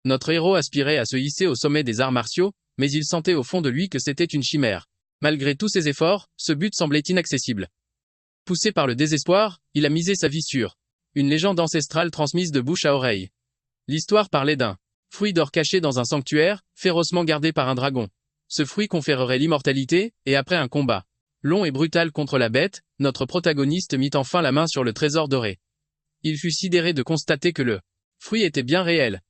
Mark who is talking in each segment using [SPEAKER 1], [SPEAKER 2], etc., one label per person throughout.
[SPEAKER 1] Notre héros aspirait à se hisser au sommet des arts martiaux, mais il sentait au fond de lui que c'était une chimère. Malgré tous ses efforts, ce but semblait inaccessible. Poussé par le désespoir, il a misé sa vie sur une légende ancestrale transmise de bouche à oreille. L'histoire parlait d'un fruit d'or caché dans un sanctuaire, férocement gardé par un dragon. Ce fruit conférerait l'immortalité, et après un combat long et brutal contre la bête, notre protagoniste mit enfin la main sur le trésor doré. Il fut sidéré de constater que le fruit était bien réel.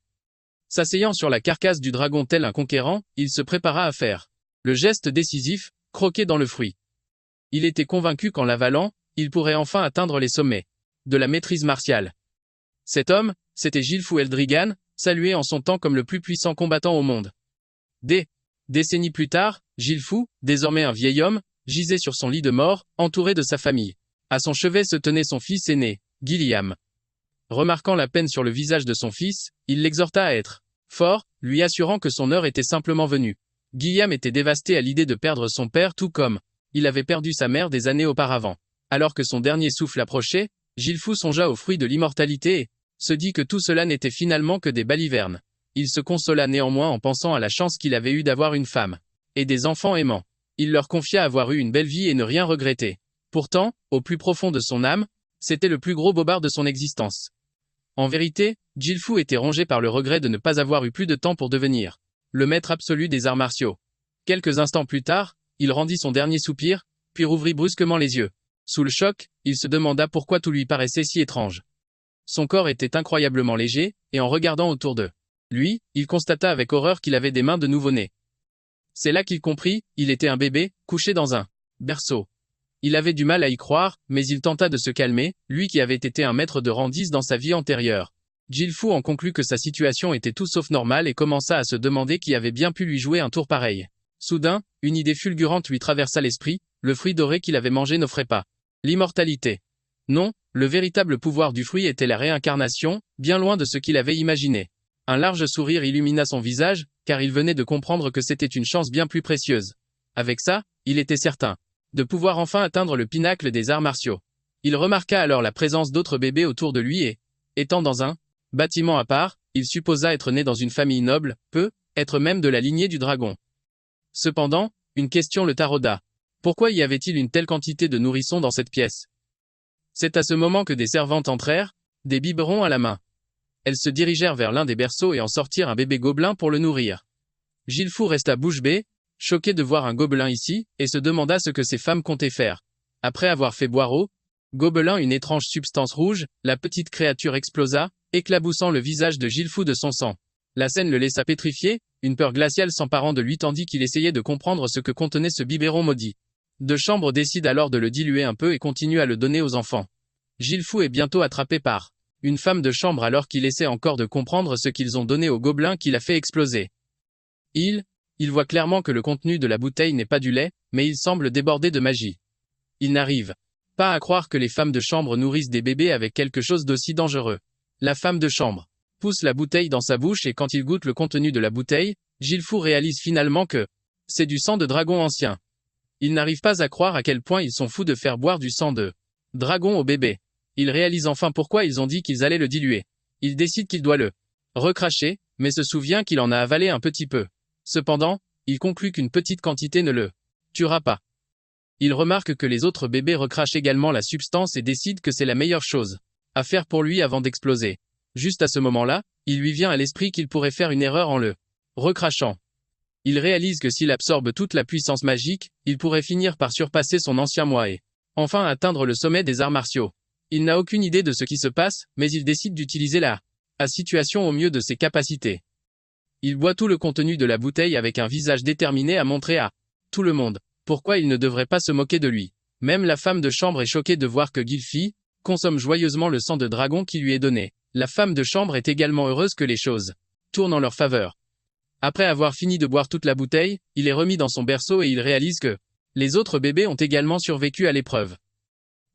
[SPEAKER 1] S'asseyant sur la carcasse du dragon tel un conquérant, il se prépara à faire le geste décisif, croquer dans le fruit. Il était convaincu qu'en l'avalant, il pourrait enfin atteindre les sommets de la maîtrise martiale. Cet homme, c'était Gilfou Eldrigan, salué en son temps comme le plus puissant combattant au monde. Des décennies plus tard, Gilfou, désormais un vieil homme, gisait sur son lit de mort, entouré de sa famille. À son chevet se tenait son fils aîné, Gilliam. Remarquant la peine sur le visage de son fils, il l'exhorta à être fort, lui assurant que son heure était simplement venue. Guillaume était dévasté à l'idée de perdre son père tout comme il avait perdu sa mère des années auparavant. Alors que son dernier souffle approchait, Gilfou songea au fruit de l'immortalité et se dit que tout cela n'était finalement que des balivernes. Il se consola néanmoins en pensant à la chance qu'il avait eue d'avoir une femme et des enfants aimants. Il leur confia avoir eu une belle vie et ne rien regretter. Pourtant, au plus profond de son âme, c'était le plus gros bobard de son existence. En vérité, Gilfou était rongé par le regret de ne pas avoir eu plus de temps pour devenir le maître absolu des arts martiaux. Quelques instants plus tard, il rendit son dernier soupir, puis rouvrit brusquement les yeux. Sous le choc, il se demanda pourquoi tout lui paraissait si étrange. Son corps était incroyablement léger, et en regardant autour de lui, il constata avec horreur qu'il avait des mains de nouveau-né. C'est là qu'il comprit, il était un bébé, couché dans un berceau. Il avait du mal à y croire, mais il tenta de se calmer, lui qui avait été un maître de rang 10 dans sa vie antérieure. Gilfou en conclut que sa situation était tout sauf normale et commença à se demander qui avait bien pu lui jouer un tour pareil. Soudain, une idée fulgurante lui traversa l'esprit, le fruit doré qu'il avait mangé n'offrait pas l'immortalité. Non, le véritable pouvoir du fruit était la réincarnation, bien loin de ce qu'il avait imaginé. Un large sourire illumina son visage, car il venait de comprendre que c'était une chance bien plus précieuse. Avec ça, il était certain de pouvoir enfin atteindre le pinacle des arts martiaux. Il remarqua alors la présence d'autres bébés autour de lui et, étant dans un bâtiment à part, il supposa être né dans une famille noble, être même de la lignée du dragon. Cependant, une question le tarauda. Pourquoi y avait-il une telle quantité de nourrissons dans cette pièce? C'est à ce moment que des servantes entrèrent, des biberons à la main. Elles se dirigèrent vers l'un des berceaux et en sortirent un bébé gobelin pour le nourrir. Gilfou resta bouche bée, choqué de voir un gobelin ici, et se demanda ce que ces femmes comptaient faire. Après avoir fait boire au gobelin une étrange substance rouge, la petite créature explosa, éclaboussant le visage de Gilfou de son sang. La scène le laissa pétrifié, une peur glaciale s'emparant de lui tandis qu'il essayait de comprendre ce que contenait ce biberon maudit. De Chambre décide alors de le diluer un peu et continue à le donner aux enfants. Gilfou est bientôt attrapé par une femme de chambre alors qu'il essaie encore de comprendre ce qu'ils ont donné au gobelin qui l'a fait exploser. Il voit clairement que le contenu de la bouteille n'est pas du lait, mais il semble déborder de magie. Il n'arrive pas à croire que les femmes de chambre nourrissent des bébés avec quelque chose d'aussi dangereux. La femme de chambre pousse la bouteille dans sa bouche et quand il goûte le contenu de la bouteille, Gilfou réalise finalement que c'est du sang de dragon ancien. Il n'arrive pas à croire à quel point ils sont fous de faire boire du sang de dragon au bébé. Il réalise enfin pourquoi ils ont dit qu'ils allaient le diluer. Il décide qu'il doit le recracher, mais se souvient qu'il en a avalé un petit peu. Cependant, il conclut qu'une petite quantité ne le tuera pas. Il remarque que les autres bébés recrachent également la substance et décide que c'est la meilleure chose à faire pour lui avant d'exploser. Juste à ce moment-là, il lui vient à l'esprit qu'il pourrait faire une erreur en le recrachant. Il réalise que s'il absorbe toute la puissance magique, il pourrait finir par surpasser son ancien moi et enfin atteindre le sommet des arts martiaux. Il n'a aucune idée de ce qui se passe, mais il décide d'utiliser la situation au mieux de ses capacités. Il boit tout le contenu de la bouteille avec un visage déterminé à montrer à tout le monde pourquoi il ne devrait pas se moquer de lui. Même la femme de chambre est choquée de voir que Gilfy consomme joyeusement le sang de dragon qui lui est donné. La femme de chambre est également heureuse que les choses tournent en leur faveur. Après avoir fini de boire toute la bouteille, il est remis dans son berceau et il réalise que les autres bébés ont également survécu à l'épreuve.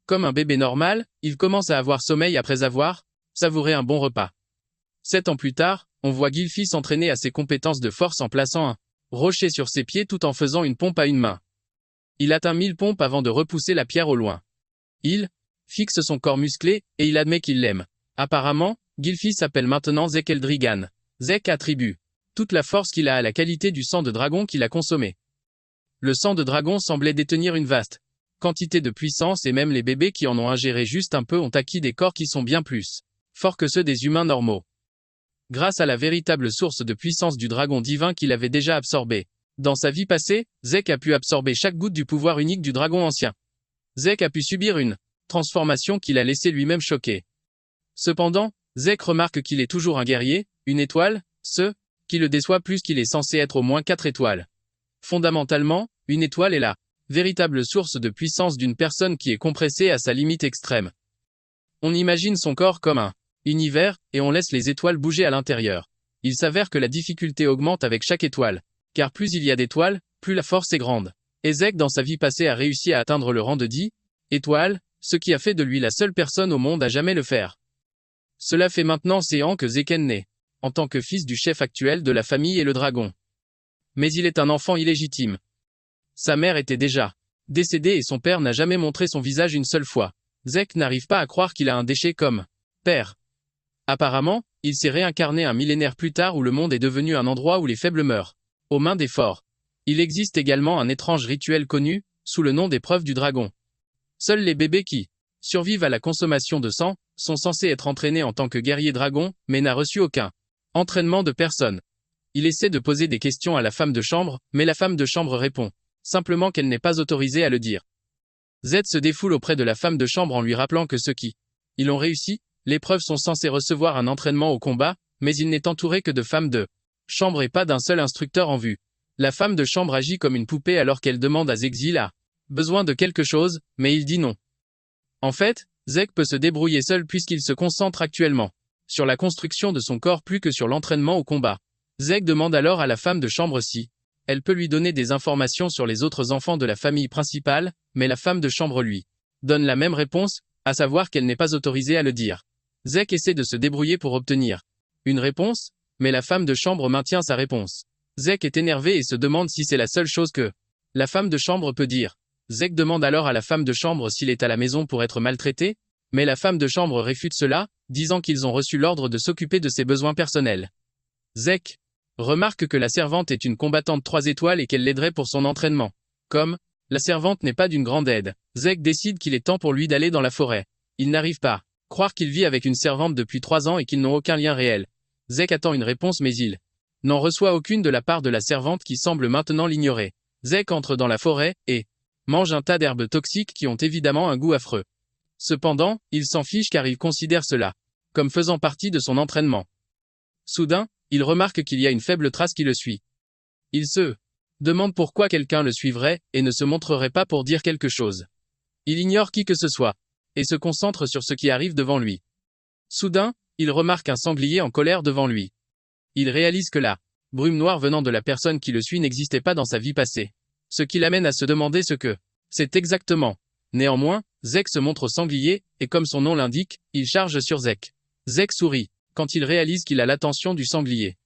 [SPEAKER 1] Comme un bébé normal, il commence à avoir sommeil après avoir savouré un bon repas. 7 ans plus tard, on voit Gilfy s'entraîner à ses compétences de force en plaçant un rocher sur ses pieds tout en faisant une pompe à une main. Il atteint 1000 pompes avant de repousser la pierre au loin. Il fixe son corps musclé, et il admet qu'il l'aime. Apparemment, Gilfy s'appelle maintenant Zek Eldrigan. Zek attribue toute la force qu'il a à la qualité du sang de dragon qu'il a consommé. Le sang de dragon semblait détenir une vaste quantité de puissance et même les bébés qui en ont ingéré juste un peu ont acquis des corps qui sont bien plus forts que ceux des humains normaux. Grâce à la véritable source de puissance du dragon divin qu'il avait déjà absorbé. Dans sa vie passée, Zek a pu absorber chaque goutte du pouvoir unique du dragon ancien. Zek a pu subir une transformation qui l'a laissé lui-même choqué. Cependant, Zek remarque qu'il est toujours un guerrier, une étoile, ce qui le déçoit plus qu'il est censé être au moins 4 étoiles. Fondamentalement, une étoile est la véritable source de puissance d'une personne qui est compressée à sa limite extrême. On imagine son corps comme un univers, et on laisse les étoiles bouger à l'intérieur. Il s'avère que la difficulté augmente avec chaque étoile, car plus il y a d'étoiles, plus la force est grande. Et Zek dans sa vie passée a réussi à atteindre le rang de 10 étoiles, ce qui a fait de lui la seule personne au monde à jamais le faire. Cela fait maintenant 7 ans que Zek est né, en tant que fils du chef actuel de la famille et le dragon. Mais il est un enfant illégitime. Sa mère était déjà décédée et son père n'a jamais montré son visage une seule fois. Zek n'arrive pas à croire qu'il a un déchet comme père. Apparemment, il s'est réincarné un millénaire plus tard où le monde est devenu un endroit où les faibles meurent, aux mains des forts. Il existe également un étrange rituel connu, sous le nom d'épreuve du dragon. Seuls les bébés qui survivent à la consommation de sang sont censés être entraînés en tant que guerriers dragons, mais n'a reçu aucun entraînement de personne. Il essaie de poser des questions à la femme de chambre, mais la femme de chambre répond simplement qu'elle n'est pas autorisée à le dire. Z se défoule auprès de la femme de chambre en lui rappelant que ceux qui ils ont réussi l'épreuve sont censés recevoir un entraînement au combat, mais il n'est entouré que de femmes de chambre et pas d'un seul instructeur en vue. La femme de chambre agit comme une poupée alors qu'elle demande à Zek s'il a besoin de quelque chose, mais il dit non. En fait, Zek peut se débrouiller seul puisqu'il se concentre actuellement sur la construction de son corps plus que sur l'entraînement au combat. Zek demande alors à la femme de chambre si elle peut lui donner des informations sur les autres enfants de la famille principale, mais la femme de chambre lui donne la même réponse, à savoir qu'elle n'est pas autorisée à le dire. Zek essaie de se débrouiller pour obtenir une réponse, mais la femme de chambre maintient sa réponse. Zek est énervé et se demande si c'est la seule chose que la femme de chambre peut dire. Zek demande alors à la femme de chambre s'il est à la maison pour être maltraité, mais la femme de chambre réfute cela, disant qu'ils ont reçu l'ordre de s'occuper de ses besoins personnels. Zek remarque que la servante est une combattante 3 étoiles et qu'elle l'aiderait pour son entraînement. Comme la servante n'est pas d'une grande aide, Zek décide qu'il est temps pour lui d'aller dans la forêt. Il n'arrive pas à croire qu'il vit avec une servante depuis 3 ans et qu'ils n'ont aucun lien réel. Zek attend une réponse mais il n'en reçoit aucune de la part de la servante qui semble maintenant l'ignorer. Zek entre dans la forêt et mange un tas d'herbes toxiques qui ont évidemment un goût affreux. Cependant, il s'en fiche car il considère cela comme faisant partie de son entraînement. Soudain, il remarque qu'il y a une faible trace qui le suit. Il se demande pourquoi quelqu'un le suivrait et ne se montrerait pas pour dire quelque chose. Il ignore qui que ce soit et se concentre sur ce qui arrive devant lui. Soudain, il remarque un sanglier en colère devant lui. Il réalise que la brume noire venant de la personne qui le suit n'existait pas dans sa vie passée. Ce qui l'amène à se demander ce que c'est exactement. Néanmoins, Zek se montre au sanglier, et comme son nom l'indique, il charge sur Zek. Zek sourit quand il réalise qu'il a l'attention du sanglier.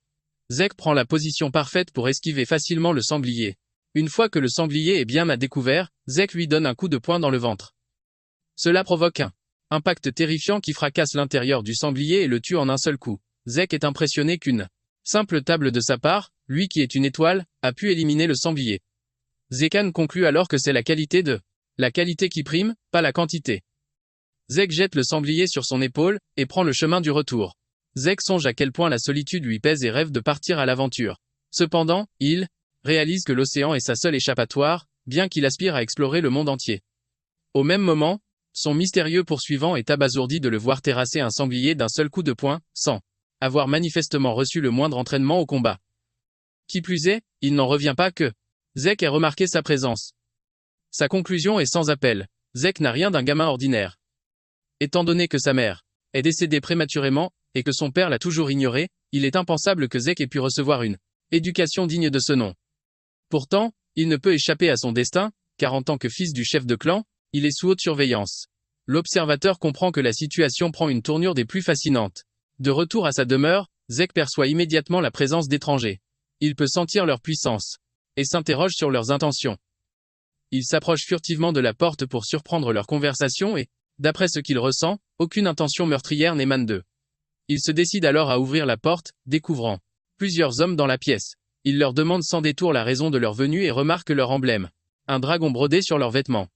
[SPEAKER 1] Zek prend la position parfaite pour esquiver facilement le sanglier. Une fois que le sanglier est bien à découvert, Zek lui donne un coup de poing dans le ventre. Cela provoque un impact terrifiant qui fracasse l'intérieur du sanglier et le tue en un seul coup. Zek est impressionné qu'une simple table de sa part, lui qui est une étoile, a pu éliminer le sanglier. Zekan conclut alors que c'est la qualité qui prime, pas la quantité. Zek jette le sanglier sur son épaule, et prend le chemin du retour. Zek songe à quel point la solitude lui pèse et rêve de partir à l'aventure. Cependant, il réalise que l'océan est sa seule échappatoire, bien qu'il aspire à explorer le monde entier. Au même moment, son mystérieux poursuivant est abasourdi de le voir terrasser un sanglier d'un seul coup de poing, sans avoir manifestement reçu le moindre entraînement au combat. Qui plus est, il n'en revient pas que Zek ait remarqué sa présence. Sa conclusion est sans appel. Zek n'a rien d'un gamin ordinaire. Étant donné que sa mère est décédée prématurément, et que son père l'a toujours ignoré, il est impensable que Zek ait pu recevoir une éducation digne de ce nom. Pourtant, il ne peut échapper à son destin, car en tant que fils du chef de clan, il est sous haute surveillance. L'observateur comprend que la situation prend une tournure des plus fascinantes. De retour à sa demeure, Zek perçoit immédiatement la présence d'étrangers. Il peut sentir leur puissance, et s'interroge sur leurs intentions. Il s'approche furtivement de la porte pour surprendre leur conversation et, d'après ce qu'il ressent, aucune intention meurtrière n'émane d'eux. Il se décide alors à ouvrir la porte, découvrant plusieurs hommes dans la pièce. Il leur demande sans détour la raison de leur venue et remarque leur emblème. Un dragon brodé sur leurs vêtements.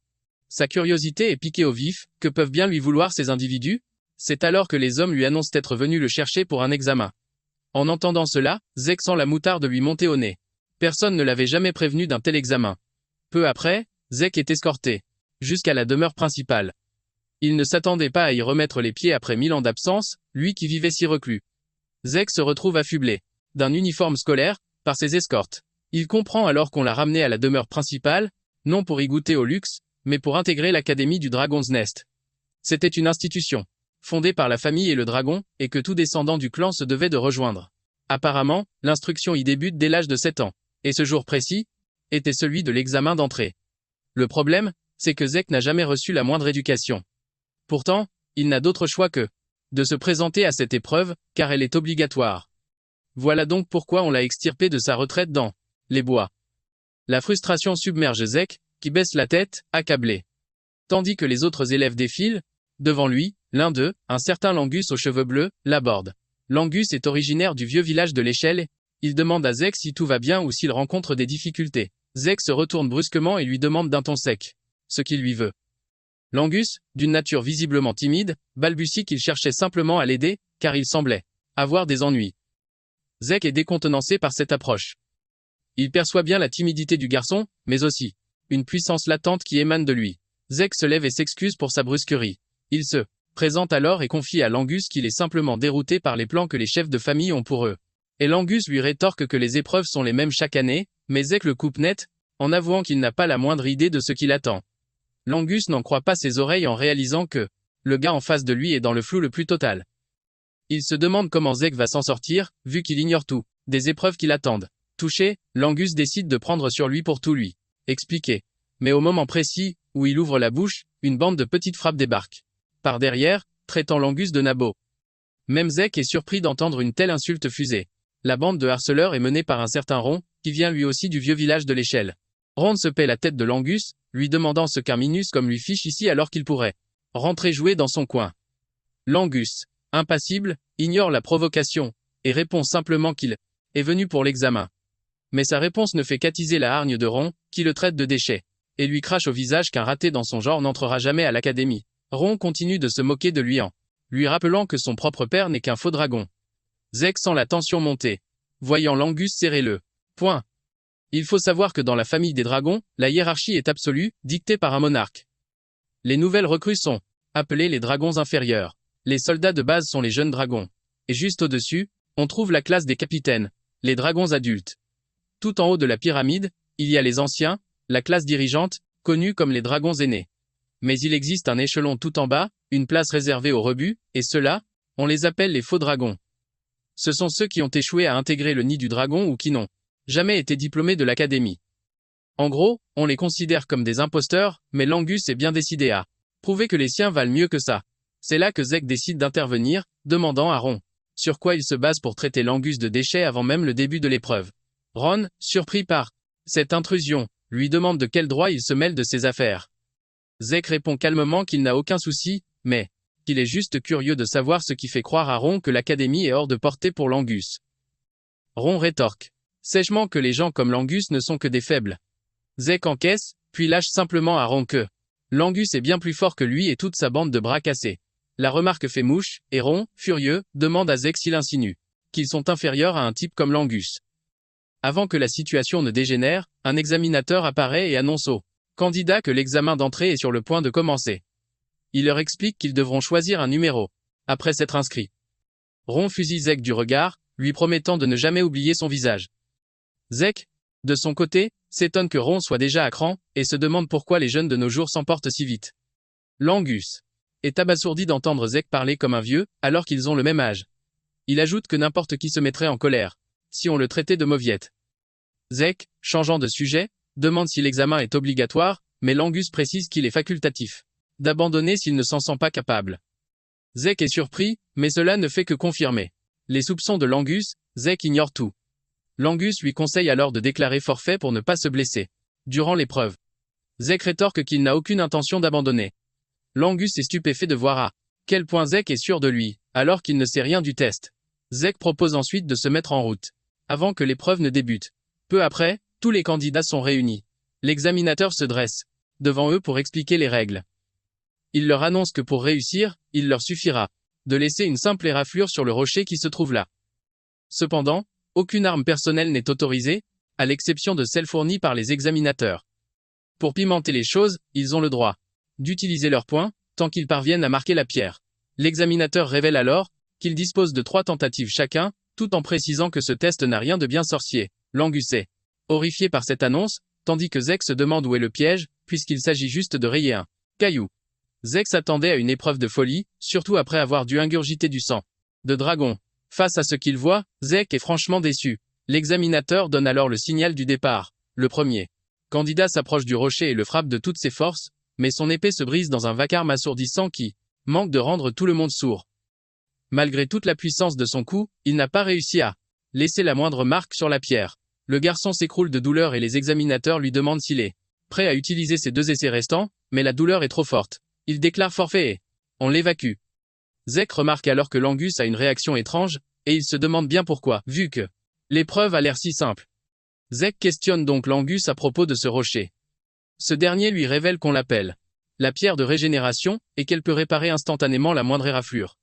[SPEAKER 1] Sa curiosité est piquée au vif, que peuvent bien lui vouloir ces individus? C'est alors que les hommes lui annoncent être venus le chercher pour un examen. En entendant cela, Zek sent la moutarde lui monter au nez. Personne ne l'avait jamais prévenu d'un tel examen. Peu après, Zek est escorté jusqu'à la demeure principale. Il ne s'attendait pas à y remettre les pieds après 1000 ans d'absence, lui qui vivait si reclus. Zek se retrouve affublé d'un uniforme scolaire par ses escortes. Il comprend alors qu'on l'a ramené à la demeure principale, non pour y goûter au luxe, mais pour intégrer l'académie du Dragon's Nest. C'était une institution fondée par la famille et le dragon, et que tout descendant du clan se devait de rejoindre. Apparemment, l'instruction y débute dès l'âge de 7 ans, et ce jour précis était celui de l'examen d'entrée. Le problème, c'est que Zek n'a jamais reçu la moindre éducation. Pourtant, il n'a d'autre choix que de se présenter à cette épreuve, car elle est obligatoire. Voilà donc pourquoi on l'a extirpé de sa retraite dans les bois. La frustration submerge Zek, qui baisse la tête, accablé. Tandis que les autres élèves défilent, devant lui, l'un d'eux, un certain Langus aux cheveux bleus, l'aborde. Langus est originaire du vieux village de l'échelle. Il demande à Zek si tout va bien ou s'il rencontre des difficultés. Zek se retourne brusquement et lui demande d'un ton sec ce qu'il lui veut. Langus, d'une nature visiblement timide, balbutie qu'il cherchait simplement à l'aider, car il semblait avoir des ennuis. Zek est décontenancé par cette approche. Il perçoit bien la timidité du garçon, mais aussi une puissance latente qui émane de lui. Zek se lève et s'excuse pour sa brusquerie. Il se présente alors et confie à Langus qu'il est simplement dérouté par les plans que les chefs de famille ont pour eux. Et Langus lui rétorque que les épreuves sont les mêmes chaque année, mais Zek le coupe net, en avouant qu'il n'a pas la moindre idée de ce qui l'attend. Langus n'en croit pas ses oreilles en réalisant que le gars en face de lui est dans le flou le plus total. Il se demande comment Zek va s'en sortir, vu qu'il ignore tout des épreuves qui l'attendent. Touché, Langus décide de prendre sur lui pour tout lui expliquer. Mais au moment précis, où il ouvre la bouche, une bande de petites frappes débarque par derrière, traitant Langus de nabo. Même Zek est surpris d'entendre une telle insulte fusée. La bande de harceleurs est menée par un certain Ron, qui vient lui aussi du vieux village de l'échelle. Ron se paie la tête de Langus, lui demandant ce qu'un minus comme lui fiche ici alors qu'il pourrait rentrer jouer dans son coin. Langus, impassible, ignore la provocation, et répond simplement qu'il est venu pour l'examen. Mais sa réponse ne fait qu'attiser la hargne de Ron, qui le traite de déchet, et lui crache au visage qu'un raté dans son genre n'entrera jamais à l'académie. Ron continue de se moquer de lui en lui rappelant que son propre père n'est qu'un faux dragon. Zek sent la tension monter, voyant Langus serrer le poing. Il faut savoir que dans la famille des dragons, la hiérarchie est absolue, dictée par un monarque. Les nouvelles recrues sont appelées les dragons inférieurs. Les soldats de base sont les jeunes dragons. Et juste au-dessus, on trouve la classe des capitaines, les dragons adultes. Tout en haut de la pyramide, il y a les anciens, la classe dirigeante, connue comme les dragons aînés. Mais il existe un échelon tout en bas, une place réservée aux rebuts, et ceux-là, on les appelle les faux dragons. Ce sont ceux qui ont échoué à intégrer le nid du dragon ou qui n'ont jamais été diplômés de l'académie. En gros, on les considère comme des imposteurs, mais Langus est bien décidé à prouver que les siens valent mieux que ça. C'est là que Zek décide d'intervenir, demandant à Ron sur quoi il se base pour traiter Langus de déchet avant même le début de l'épreuve. Ron, surpris par cette intrusion, lui demande de quel droit il se mêle de ses affaires. Zek répond calmement qu'il n'a aucun souci, mais qu'il est juste curieux de savoir ce qui fait croire à Ron que l'académie est hors de portée pour Langus. Ron rétorque sèchement que les gens comme Langus ne sont que des faibles. Zek encaisse, puis lâche simplement à Ron que Langus est bien plus fort que lui et toute sa bande de bras cassés. La remarque fait mouche, et Ron, furieux, demande à Zek s'il insinue qu'ils sont inférieurs à un type comme Langus. Avant que la situation ne dégénère, un examinateur apparaît et annonce aux candidats que l'examen d'entrée est sur le point de commencer. Il leur explique qu'ils devront choisir un numéro après s'être inscrits. Ron fusille Zek du regard, lui promettant de ne jamais oublier son visage. Zek, de son côté, s'étonne que Ron soit déjà à cran, et se demande pourquoi les jeunes de nos jours s'emportent si vite. Langus est abasourdi d'entendre Zek parler comme un vieux, alors qu'ils ont le même âge. Il ajoute que n'importe qui se mettrait en colère si on le traitait de mauviette. Zek, changeant de sujet, demande si l'examen est obligatoire, mais Langus précise qu'il est facultatif d'abandonner s'il ne s'en sent pas capable. Zek est surpris, mais cela ne fait que confirmer les soupçons de Langus. Zek ignore tout. Langus lui conseille alors de déclarer forfait pour ne pas se blesser durant l'épreuve. Zek rétorque qu'il n'a aucune intention d'abandonner. Langus est stupéfait de voir à Quel point Zek est sûr de lui, alors qu'il ne sait rien du test. Zek propose ensuite de se mettre en route, avant que l'épreuve ne débute. Peu après, tous les candidats sont réunis. L'examinateur se dresse devant eux pour expliquer les règles. Il leur annonce que pour réussir, il leur suffira de laisser une simple éraflure sur le rocher qui se trouve là. Cependant, aucune arme personnelle n'est autorisée, à l'exception de celle fournie par les examinateurs. Pour pimenter les choses, ils ont le droit d'utiliser leurs poings, tant qu'ils parviennent à marquer la pierre. L'examinateur révèle alors qu'ils disposent de 3 tentatives chacun, tout en précisant que ce test n'a rien de bien sorcier. Langus est horrifié par cette annonce, tandis que Zek se demande où est le piège, puisqu'il s'agit juste de rayer un caillou. Zek s'attendait à une épreuve de folie, surtout après avoir dû ingurgiter du sang de dragon. Face à ce qu'il voit, Zek est franchement déçu. L'examinateur donne alors le signal du départ. Le premier candidat s'approche du rocher et le frappe de toutes ses forces, mais son épée se brise dans un vacarme assourdissant qui manque de rendre tout le monde sourd. Malgré toute la puissance de son coup, il n'a pas réussi à laisser la moindre marque sur la pierre. Le garçon s'écroule de douleur et les examinateurs lui demandent s'il est prêt à utiliser ses 2 essais restants, mais la douleur est trop forte. Il déclare forfait et on l'évacue. Zek remarque alors que Langus a une réaction étrange, et il se demande bien pourquoi, vu que l'épreuve a l'air si simple. Zek questionne donc Langus à propos de ce rocher. Ce dernier lui révèle qu'on l'appelle la pierre de régénération, et qu'elle peut réparer instantanément la moindre éraflure.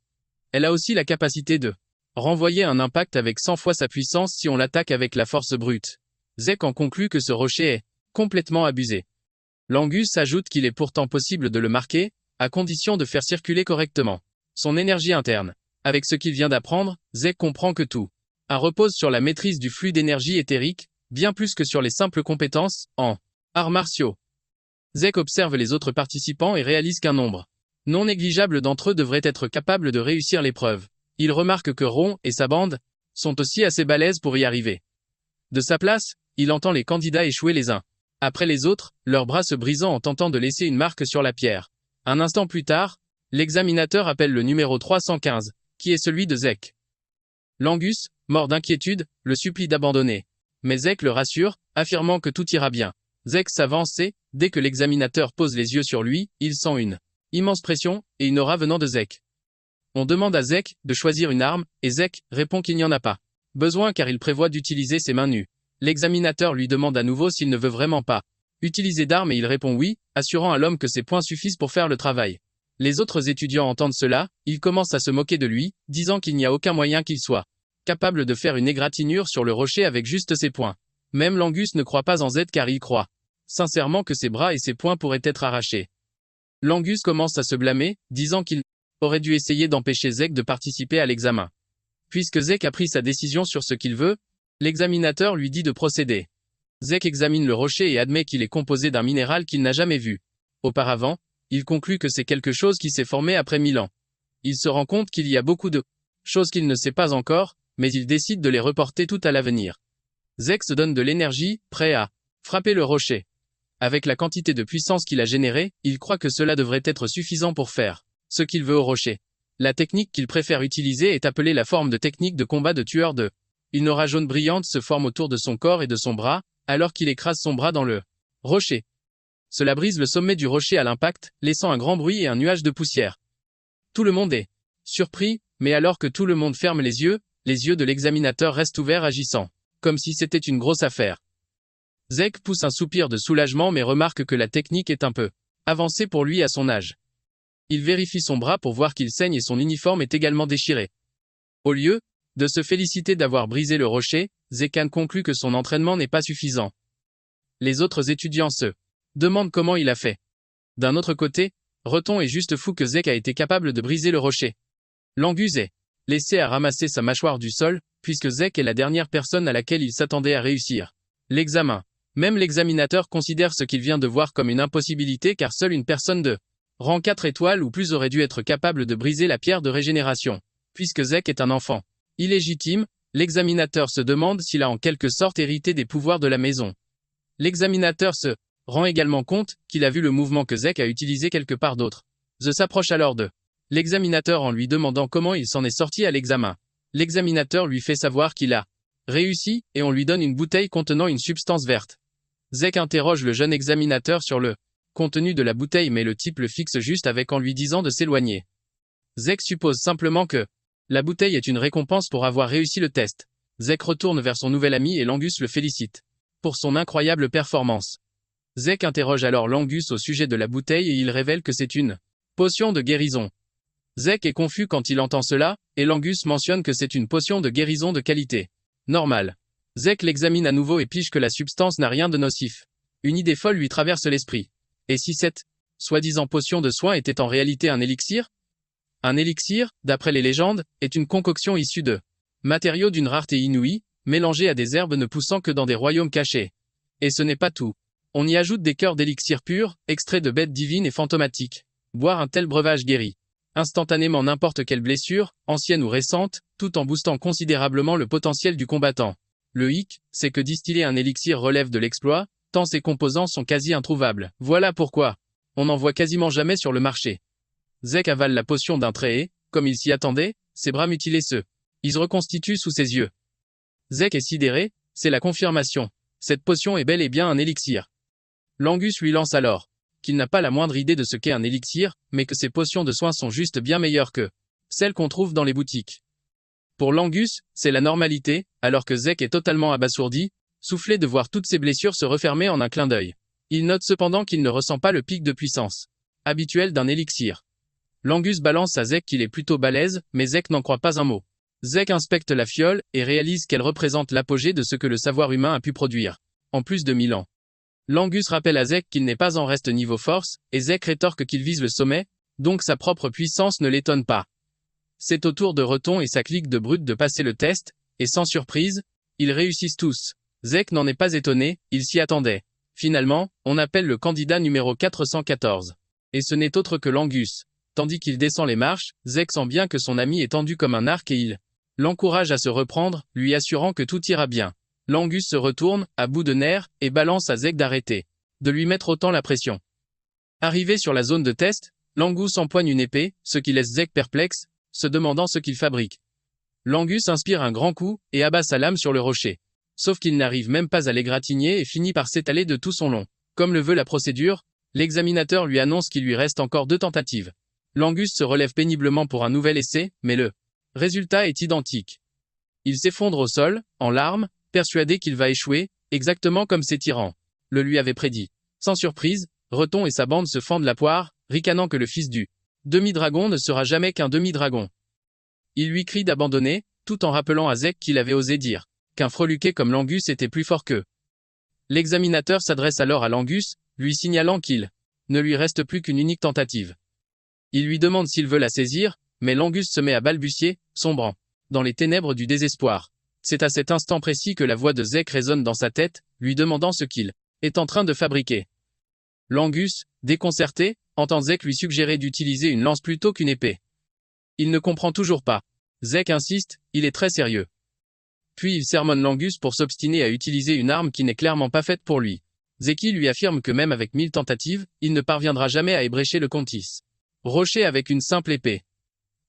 [SPEAKER 1] Elle a aussi la capacité de renvoyer un impact avec 100 fois sa puissance si on l'attaque avec la force brute. Zek en conclut que ce rocher est complètement abusé. Langus ajoute qu'il est pourtant possible de le marquer, à condition de faire circuler correctement son énergie interne. Avec ce qu'il vient d'apprendre, Zek comprend que tout repose sur la maîtrise du flux d'énergie éthérique, bien plus que sur les simples compétences en arts martiaux. Zek observe les autres participants et réalise qu'un nombre non négligeable d'entre eux devraient être capables de réussir l'épreuve. Il remarque que Ron et sa bande sont aussi assez balèzes pour y arriver. De sa place, il entend les candidats échouer les uns après les autres, leurs bras se brisant en tentant de laisser une marque sur la pierre. Un instant plus tard, l'examinateur appelle le numéro 315, qui est celui de Zek. Langus, mort d'inquiétude, le supplie d'abandonner. Mais Zek le rassure, affirmant que tout ira bien. Zek s'avance et, dès que l'examinateur pose les yeux sur lui, il sent une immense pression et une aura venant de Zek. On demande à Zek de choisir une arme, et Zek répond qu'il n'y en a pas besoin car il prévoit d'utiliser ses mains nues. L'examinateur lui demande à nouveau s'il ne veut vraiment pas utiliser d'armes et il répond oui, assurant à l'homme que ses poings suffisent pour faire le travail. Les autres étudiants entendent cela, ils commencent à se moquer de lui, disant qu'il n'y a aucun moyen qu'il soit capable de faire une égratignure sur le rocher avec juste ses poings. Même Langus ne croit pas en Z car il croit sincèrement que ses bras et ses poings pourraient être arrachés. Langus commence à se blâmer, disant qu'il aurait dû essayer d'empêcher Zek de participer à l'examen. Puisque Zek a pris sa décision sur ce qu'il veut, l'examinateur lui dit de procéder. Zek examine le rocher et admet qu'il est composé d'un minéral qu'il n'a jamais vu auparavant, il conclut que c'est quelque chose qui s'est formé après 1000 ans. Il se rend compte qu'il y a beaucoup de choses qu'il ne sait pas encore, mais il décide de les reporter tout à l'avenir. Zek se donne de l'énergie, prêt à frapper le rocher. Avec la quantité de puissance qu'il a générée, il croit que cela devrait être suffisant pour faire ce qu'il veut au rocher. La technique qu'il préfère utiliser est appelée la forme de technique de combat de tueur de. Une aura jaune brillante se forme autour de son corps et de son bras, alors qu'il écrase son bras dans le rocher. Cela brise le sommet du rocher à l'impact, laissant un grand bruit et un nuage de poussière. Tout le monde est surpris, mais alors que tout le monde ferme les yeux de l'examinateur restent ouverts agissant comme si c'était une grosse affaire. Zek pousse un soupir de soulagement mais remarque que la technique est un peu avancée pour lui à son âge. Il vérifie son bras pour voir qu'il saigne et son uniforme est également déchiré. Au lieu de se féliciter d'avoir brisé le rocher, Zekan conclut que son entraînement n'est pas suffisant. Les autres étudiants se demandent comment il a fait. D'un autre côté, Reton est juste fou que Zek a été capable de briser le rocher. Langus est laissé à ramasser sa mâchoire du sol, puisque Zek est la dernière personne à laquelle il s'attendait à réussir l'examen. Même l'examinateur considère ce qu'il vient de voir comme une impossibilité car seule une personne de rang 4 étoiles ou plus aurait dû être capable de briser la pierre de régénération. Puisque Zek est un enfant illégitime, l'examinateur se demande s'il a en quelque sorte hérité des pouvoirs de la maison. L'examinateur se rend également compte qu'il a vu le mouvement que Zek a utilisé quelque part d'autre. Ze s'approche alors de l'examinateur en lui demandant comment il s'en est sorti à l'examen. L'examinateur lui fait savoir qu'il a réussi et on lui donne une bouteille contenant une substance verte. Zek interroge le jeune examinateur sur le contenu de la bouteille mais le type le fixe juste avec en lui disant de s'éloigner. Zek suppose simplement que la bouteille est une récompense pour avoir réussi le test. Zek retourne vers son nouvel ami et Langus le félicite pour son incroyable performance. Zek interroge alors Langus au sujet de la bouteille et il révèle que c'est une potion de guérison. Zek est confus quand il entend cela, et Langus mentionne que c'est une potion de guérison de qualité normale. Zek l'examine à nouveau et pige que la substance n'a rien de nocif. Une idée folle lui traverse l'esprit. Et si cette soi-disant potion de soin était en réalité un élixir? Un élixir, d'après les légendes, est une concoction issue de matériaux d'une rareté inouïe, mélangés à des herbes ne poussant que dans des royaumes cachés. Et ce n'est pas tout. On y ajoute des cœurs d'élixir purs, extraits de bêtes divines et fantomatiques. Boire un tel breuvage guérit instantanément n'importe quelle blessure, ancienne ou récente, tout en boostant considérablement le potentiel du combattant. Le hic, c'est que distiller un élixir relève de l'exploit, tant ses composants sont quasi introuvables. Voilà pourquoi on n'en voit quasiment jamais sur le marché. Zek avale la potion d'un trait et, comme il s'y attendait, ses bras mutilés ils se reconstituent sous ses yeux. Zek est sidéré, c'est la confirmation. Cette potion est bel et bien un élixir. Langus lui lance alors qu'il n'a pas la moindre idée de ce qu'est un élixir, mais que ces potions de soins sont juste bien meilleures que celles qu'on trouve dans les boutiques. Pour Langus, c'est la normalité, alors que Zek est totalement abasourdi, soufflé de voir toutes ses blessures se refermer en un clin d'œil. Il note cependant qu'il ne ressent pas le pic de puissance habituel d'un élixir. Langus balance à Zek qu'il est plutôt balèze, mais Zek n'en croit pas un mot. Zek inspecte la fiole et réalise qu'elle représente l'apogée de ce que le savoir humain a pu produire, en plus de 1000 ans. Langus rappelle à Zek qu'il n'est pas en reste niveau force, et Zek rétorque qu'il vise le sommet, donc sa propre puissance ne l'étonne pas. C'est au tour de Reton et sa clique de brutes de passer le test, et sans surprise, ils réussissent tous. Zek n'en est pas étonné, il s'y attendait. Finalement, on appelle le candidat numéro 414. Et ce n'est autre que Langus. Tandis qu'il descend les marches, Zek sent bien que son ami est tendu comme un arc et il l'encourage à se reprendre, lui assurant que tout ira bien. Langus se retourne, à bout de nerfs, et balance à Zek d'arrêter de lui mettre autant la pression. Arrivé sur la zone de test, Langus empoigne une épée, ce qui laisse Zek perplexe, se demandant ce qu'il fabrique. Langus inspire un grand coup, et abat sa lame sur le rocher. Sauf qu'il n'arrive même pas à l'égratigner et finit par s'étaler de tout son long. Comme le veut la procédure, l'examinateur lui annonce qu'il lui reste encore 2 tentatives. Langus se relève péniblement pour un nouvel essai, mais le résultat est identique. Il s'effondre au sol, en larmes, persuadé qu'il va échouer, exactement comme ses tyrans le lui avaient prédit. Sans surprise, Reton et sa bande se fendent la poire, ricanant que le fils du demi-dragon ne sera jamais qu'un demi-dragon. Il lui crie d'abandonner, tout en rappelant à Zek qu'il avait osé dire qu'un freluquet comme Langus était plus fort qu'eux. L'examinateur s'adresse alors à Langus, lui signalant qu'il ne lui reste plus qu'une unique tentative. Il lui demande s'il veut la saisir, mais Langus se met à balbutier, sombrant dans les ténèbres du désespoir. C'est à cet instant précis que la voix de Zek résonne dans sa tête, lui demandant ce qu'il est en train de fabriquer. Langus, déconcerté, entend Zek lui suggérer d'utiliser une lance plutôt qu'une épée. Il ne comprend toujours pas. Zek insiste, il est très sérieux. Puis il sermonne Langus pour s'obstiner à utiliser une arme qui n'est clairement pas faite pour lui. Zeki lui affirme que même avec 1000 tentatives, il ne parviendra jamais à ébrécher le Contis Rocher avec une simple épée.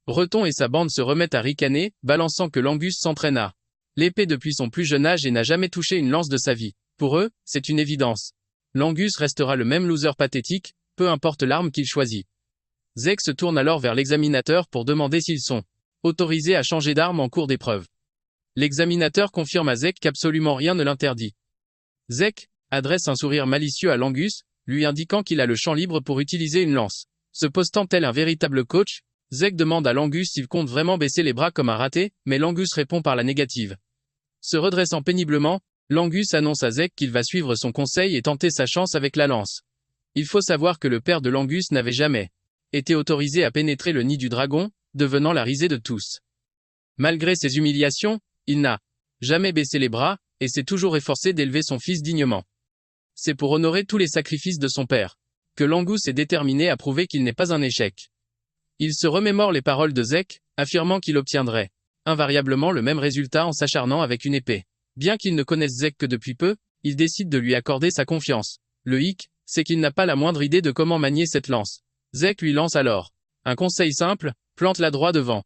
[SPEAKER 1] Reton et sa bande se remettent à ricaner, balançant que Langus s'entraîne à l'épée depuis son plus jeune âge et n'a jamais touché une lance de sa vie. Pour eux, c'est une évidence. Langus restera le même loser pathétique, peu importe l'arme qu'il choisit. Zek se tourne alors vers l'examinateur pour demander s'ils sont autorisés à changer d'arme en cours d'épreuve. L'examinateur confirme à Zek qu'absolument rien ne l'interdit. Zek adresse un sourire malicieux à Langus, lui indiquant qu'il a le champ libre pour utiliser une lance. Se postant tel un véritable coach, Zek demande à Langus s'il compte vraiment baisser les bras comme un raté, mais Langus répond par la négative. Se redressant péniblement, Langus annonce à Zek qu'il va suivre son conseil et tenter sa chance avec la lance. Il faut savoir que le père de Langus n'avait jamais été autorisé à pénétrer le nid du dragon, devenant la risée de tous. Malgré ses humiliations, il n'a jamais baissé les bras, et s'est toujours efforcé d'élever son fils dignement. C'est pour honorer tous les sacrifices de son père que Langus est déterminé à prouver qu'il n'est pas un échec. Il se remémore les paroles de Zek, affirmant qu'il obtiendrait invariablement le même résultat en s'acharnant avec une épée. Bien qu'il ne connaisse Zek que depuis peu, il décide de lui accorder sa confiance. Le hic, c'est qu'il n'a pas la moindre idée de comment manier cette lance. Zek lui lance alors un conseil simple, plante-la droit devant.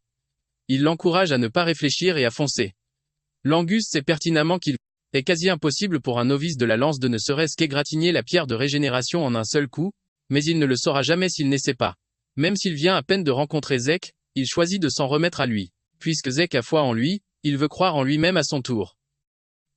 [SPEAKER 1] Il l'encourage à ne pas réfléchir et à foncer. Langus sait pertinemment qu'il est quasi impossible pour un novice de la lance de ne serait-ce qu'égratigner la pierre de régénération en un seul coup, mais il ne le saura jamais s'il n'essaie pas. Même s'il vient à peine de rencontrer Zek, il choisit de s'en remettre à lui. Puisque Zek a foi en lui, il veut croire en lui-même à son tour.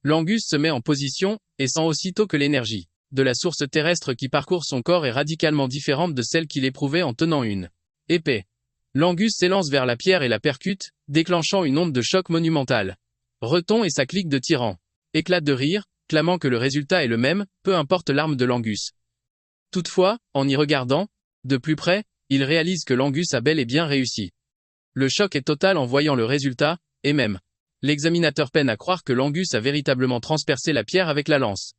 [SPEAKER 1] L'Angus se met en position, et sent aussitôt que l'énergie de la source terrestre qui parcourt son corps est radicalement différente de celle qu'il éprouvait en tenant une épée. L'Angus s'élance vers la pierre et la percute, déclenchant une onde de choc monumentale. Reton et sa clique de tyrans éclatent de rire, clamant que le résultat est le même, peu importe l'arme de l'Angus. Toutefois, en y regardant de plus près, il réalise que l'Angus a bel et bien réussi. Le choc est total en voyant le résultat, et même l'examinateur peine à croire que l'Angus a véritablement transpercé la pierre avec la lance.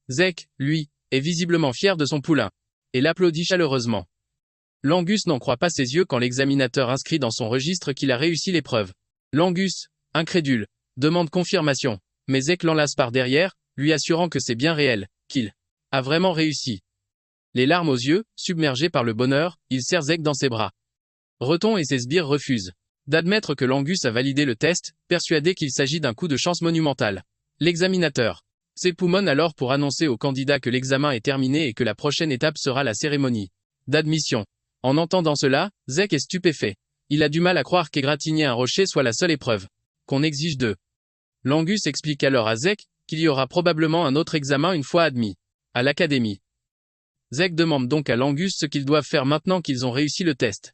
[SPEAKER 1] Zek, lui, est visiblement fier de son poulain, et l'applaudit chaleureusement. L'Angus n'en croit pas ses yeux quand l'examinateur inscrit dans son registre qu'il a réussi l'épreuve. L'Angus, incrédule, demande confirmation, mais Zek l'enlace par derrière, lui assurant que c'est bien réel, qu'il a vraiment réussi. Les larmes aux yeux, submergé par le bonheur, il serre Zek dans ses bras. Reton et ses sbires refusent d'admettre que l'Angus a validé le test, persuadé qu'il s'agit d'un coup de chance monumental. L'examinateur s'époumonne alors pour annoncer au candidat que l'examen est terminé et que la prochaine étape sera la cérémonie d'admission. En entendant cela, Zek est stupéfait. Il a du mal à croire qu'égratigner un rocher soit la seule épreuve qu'on exige d'eux. L'Angus explique alors à Zek qu'il y aura probablement un autre examen une fois admis à l'académie. Zek demande donc à l'Angus ce qu'ils doivent faire maintenant qu'ils ont réussi le test.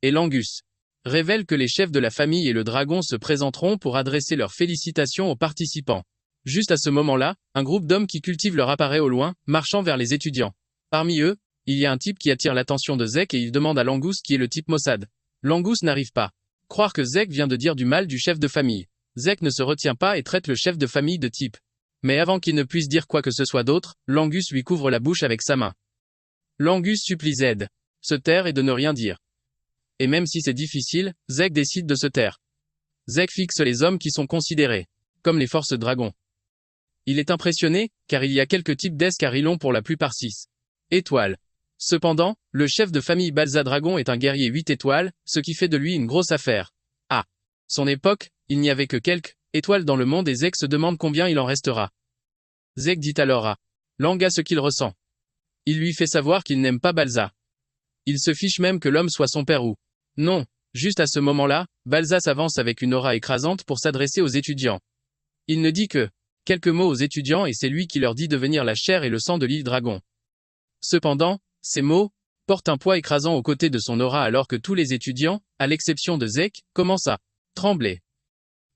[SPEAKER 1] Et l'Angus révèle que les chefs de la famille et le dragon se présenteront pour adresser leurs félicitations aux participants. Juste à ce moment-là, un groupe d'hommes qui cultivent leur apparaît au loin, marchant vers les étudiants. Parmi eux, il y a un type qui attire l'attention de Zek et il demande à l'Angus qui est le type Mossad. L'Angus n'arrive pas à croire que Zek vient de dire du mal du chef de famille. Zek ne se retient pas et traite le chef de famille de type. Mais avant qu'il ne puisse dire quoi que ce soit d'autre, l'Angus lui couvre la bouche avec sa main. L'Angus supplie Zed de se taire et de ne rien dire. Et même si c'est difficile, Zek décide de se taire. Zek fixe les hommes qui sont considérés comme les forces dragons. Il est impressionné, car il y a quelques types d'escarillons pour la plupart 6 étoiles. Cependant, le chef de famille Balza Dragon est un guerrier 8 étoiles, ce qui fait de lui une grosse affaire. À son époque, il n'y avait que quelques étoiles dans le monde et Zek se demande combien il en restera. Zek dit alors à Langa ce qu'il ressent. Il lui fait savoir qu'il n'aime pas Balza. Il se fiche même que l'homme soit son père ou non. Juste à ce moment-là, Balza s'avance avec une aura écrasante pour s'adresser aux étudiants. Il ne dit que quelques mots aux étudiants et c'est lui qui leur dit de devenir la chair et le sang de l'île Dragon. Cependant, ces mots portent un poids écrasant aux côtés de son aura alors que tous les étudiants, à l'exception de Zek, commencent à trembler.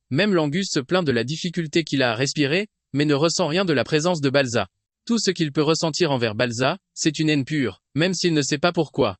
[SPEAKER 1] Même l'Angus se plaint de la difficulté qu'il a à respirer, mais ne ressent rien de la présence de Balza. Tout ce qu'il peut ressentir envers Balza, c'est une haine pure, même s'il ne sait pas pourquoi.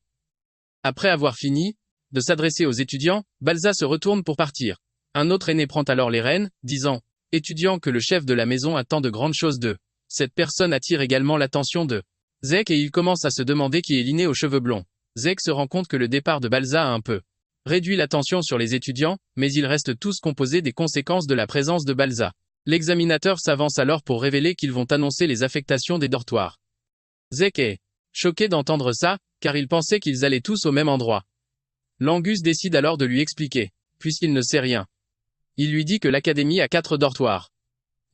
[SPEAKER 1] Après avoir fini de s'adresser aux étudiants, Balza se retourne pour partir. Un autre aîné prend alors les rênes, disant « Étudiant que le chef de la maison attend de grandes choses d'eux. » Cette personne attire également l'attention de Zek et il commence à se demander qui est l'inné aux cheveux blonds. Zek se rend compte que le départ de Balza a un peu réduit l'attention sur les étudiants, mais ils restent tous composés des conséquences de la présence de Balza. L'examinateur s'avance alors pour révéler qu'ils vont annoncer les affectations des dortoirs. Zek est choqué d'entendre ça, car il pensait qu'ils allaient tous au même endroit. L'Angus décide alors de lui expliquer, puisqu'il ne sait rien. Il lui dit que l'académie a 4 dortoirs.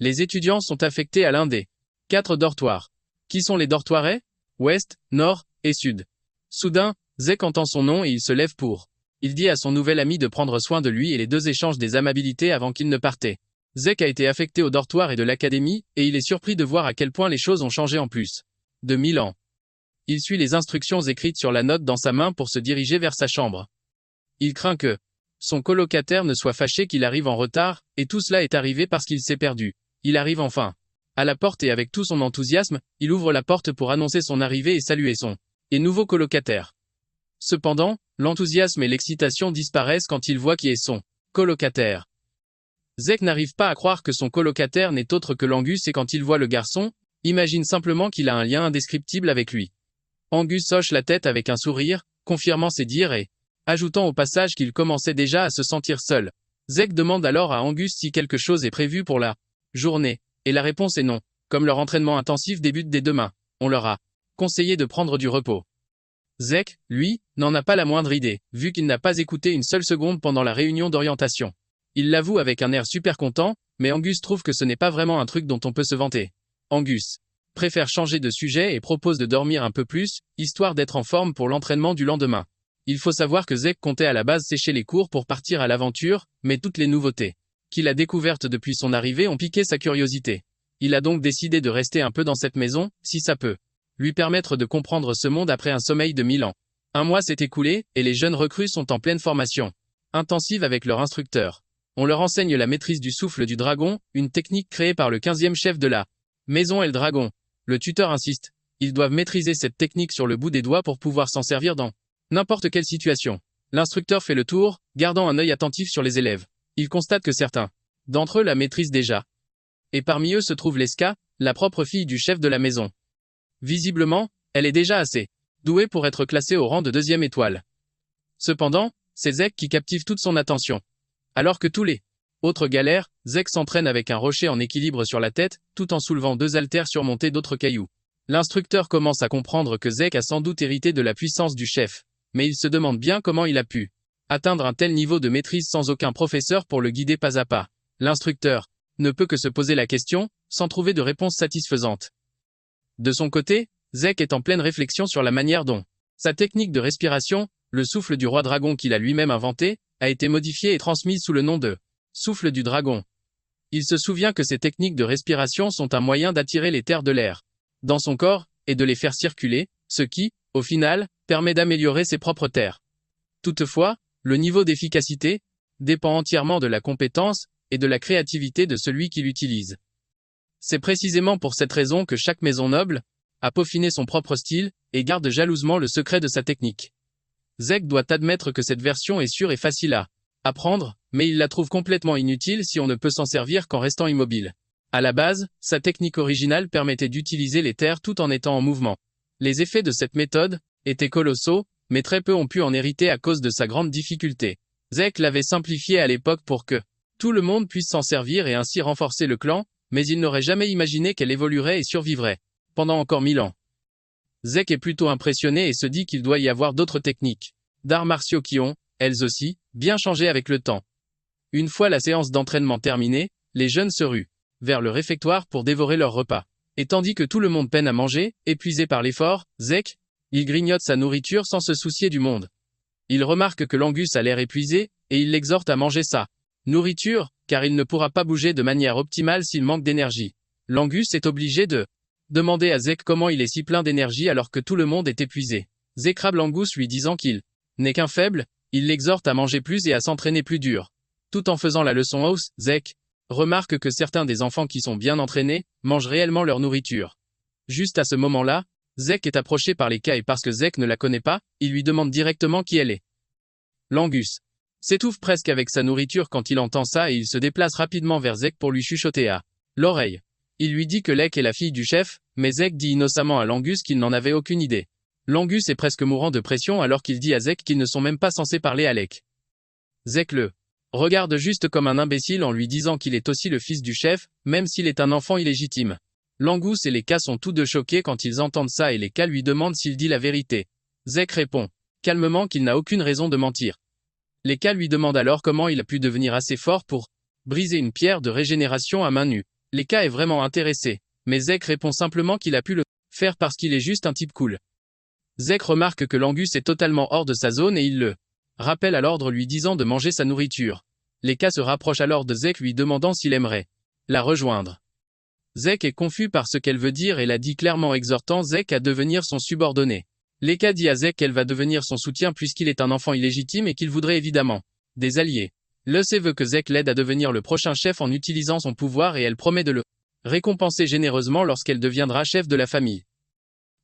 [SPEAKER 1] Les étudiants sont affectés à l'un des 4 dortoirs. Qui sont les dortoirets? Ouest, Nord et Sud. Soudain, Zek entend son nom et il se lève pour. Il dit à son nouvel ami de prendre soin de lui et les deux échangent des amabilités avant qu'ils ne partaient. Zek a été affecté au dortoir et de l'académie, et il est surpris de voir à quel point les choses ont changé en plus de 1000 ans. Il suit les instructions écrites sur la note dans sa main pour se diriger vers sa chambre. Il craint que son colocataire ne soit fâché qu'il arrive en retard, et tout cela est arrivé parce qu'il s'est perdu. Il arrive enfin à la porte et avec tout son enthousiasme, il ouvre la porte pour annoncer son arrivée et saluer son nouveau colocataire. Cependant, l'enthousiasme et l'excitation disparaissent quand il voit qui est son colocataire. Zek n'arrive pas à croire que son colocataire n'est autre que l'Angus et quand il voit le garçon, imagine simplement qu'il a un lien indescriptible avec lui. Angus hoche la tête avec un sourire, confirmant ses dires et ajoutant au passage qu'il commençait déjà à se sentir seul. Zek demande alors à Angus si quelque chose est prévu pour la journée, et la réponse est non. Comme leur entraînement intensif débute dès demain, on leur a conseillé de prendre du repos. Zek, lui, n'en a pas la moindre idée, vu qu'il n'a pas écouté une seule seconde pendant la réunion d'orientation. Il l'avoue avec un air super content, mais Angus trouve que ce n'est pas vraiment un truc dont on peut se vanter. Angus préfère changer de sujet et propose de dormir un peu plus, histoire d'être en forme pour l'entraînement du lendemain. Il faut savoir que Zek comptait à la base sécher les cours pour partir à l'aventure, mais toutes les nouveautés qu'il a découvertes depuis son arrivée ont piqué sa curiosité. Il a donc décidé de rester un peu dans cette maison, si ça peut lui permettre de comprendre ce monde après un sommeil de 1000 ans. Un mois s'est écoulé, et les jeunes recrues sont en pleine formation intensive avec leur instructeur. On leur enseigne la maîtrise du souffle du dragon, une technique créée par le 15e chef de la maison El Dragon. Le tuteur insiste. Ils doivent maîtriser cette technique sur le bout des doigts pour pouvoir s'en servir dans n'importe quelle situation. L'instructeur fait le tour, gardant un œil attentif sur les élèves. Il constate que certains d'entre eux la maîtrisent déjà. Et parmi eux se trouve Leska, la propre fille du chef de la maison. Visiblement, elle est déjà assez douée pour être classée au rang de 2e étoile. Cependant, c'est Zek qui captive toute son attention. Alors que tous les autres galèrent, Zek s'entraîne avec un rocher en équilibre sur la tête, tout en soulevant 2 haltères surmontés d'autres cailloux. L'instructeur commence à comprendre que Zek a sans doute hérité de la puissance du chef, mais il se demande bien comment il a pu atteindre un tel niveau de maîtrise sans aucun professeur pour le guider pas à pas. L'instructeur ne peut que se poser la question, sans trouver de réponse satisfaisante. De son côté, Zek est en pleine réflexion sur la manière dont sa technique de respiration, le souffle du roi dragon qu'il a lui-même inventé, a été modifiée et transmise sous le nom de souffle du dragon. Il se souvient que ces techniques de respiration sont un moyen d'attirer les terres de l'air dans son corps et de les faire circuler, ce qui, au final, permet d'améliorer ses propres terres. Toutefois, le niveau d'efficacité dépend entièrement de la compétence et de la créativité de celui qui l'utilise. C'est précisément pour cette raison que chaque maison noble a peaufiné son propre style et garde jalousement le secret de sa technique. Zek doit admettre que cette version est sûre et facile à apprendre, mais il la trouve complètement inutile si on ne peut s'en servir qu'en restant immobile. À la base, sa technique originale permettait d'utiliser les terres tout en étant en mouvement. Les effets de cette méthode étaient colossaux, mais très peu ont pu en hériter à cause de sa grande difficulté. Zek l'avait simplifiée à l'époque pour que tout le monde puisse s'en servir et ainsi renforcer le clan, mais il n'aurait jamais imaginé qu'elle évoluerait et survivrait pendant encore 1000 ans. Zek est plutôt impressionné et se dit qu'il doit y avoir d'autres techniques d'arts martiaux qui ont, elles aussi, bien changé avec le temps. Une fois la séance d'entraînement terminée, les jeunes se ruent vers le réfectoire pour dévorer leur repas. Et tandis que tout le monde peine à manger, épuisé par l'effort, Zek, il grignote sa nourriture sans se soucier du monde. Il remarque que l'Angus a l'air épuisé, et il l'exhorte à manger sa nourriture, car il ne pourra pas bouger de manière optimale s'il manque d'énergie. L'Angus est obligé de demander à Zek comment il est si plein d'énergie alors que tout le monde est épuisé. Zek rabe l'Angus lui disant qu'il n'est qu'un faible, il l'exhorte à manger plus et à s'entraîner plus dur. Tout en faisant la leçon House, Zek remarque que certains des enfants qui sont bien entraînés mangent réellement leur nourriture. Juste à ce moment-là, Zek est approché par Leka et parce que Zek ne la connaît pas, il lui demande directement qui elle est. L'Angus s'étouffe presque avec sa nourriture quand il entend ça et il se déplace rapidement vers Zek pour lui chuchoter à l'oreille. Il lui dit que Lek est la fille du chef, mais Zek dit innocemment à l'Angus qu'il n'en avait aucune idée. L'Angus est presque mourant de pression alors qu'il dit à Zek qu'ils ne sont même pas censés parler à Lek. Zek le regarde juste comme un imbécile en lui disant qu'il est aussi le fils du chef, même s'il est un enfant illégitime. L'Angus et Leka sont tous deux choqués quand ils entendent ça et Leka lui demande s'il dit la vérité. Zek répond calmement qu'il n'a aucune raison de mentir. Leka lui demande alors comment il a pu devenir assez fort pour briser une pierre de régénération à main nue. Leka est vraiment intéressé, mais Zek répond simplement qu'il a pu le faire parce qu'il est juste un type cool. Zek remarque que l'Angus est totalement hors de sa zone et il le rappelle à l'ordre lui disant de manger sa nourriture. Leka se rapproche alors de Zek lui demandant s'il aimerait la rejoindre. Zek est confus par ce qu'elle veut dire et la dit clairement exhortant Zek à devenir son subordonné. Leka dit à Zek qu'elle va devenir son soutien puisqu'il est un enfant illégitime et qu'il voudrait évidemment des alliés. Lece veut que Zek l'aide à devenir le prochain chef en utilisant son pouvoir et elle promet de le récompenser généreusement lorsqu'elle deviendra chef de la famille.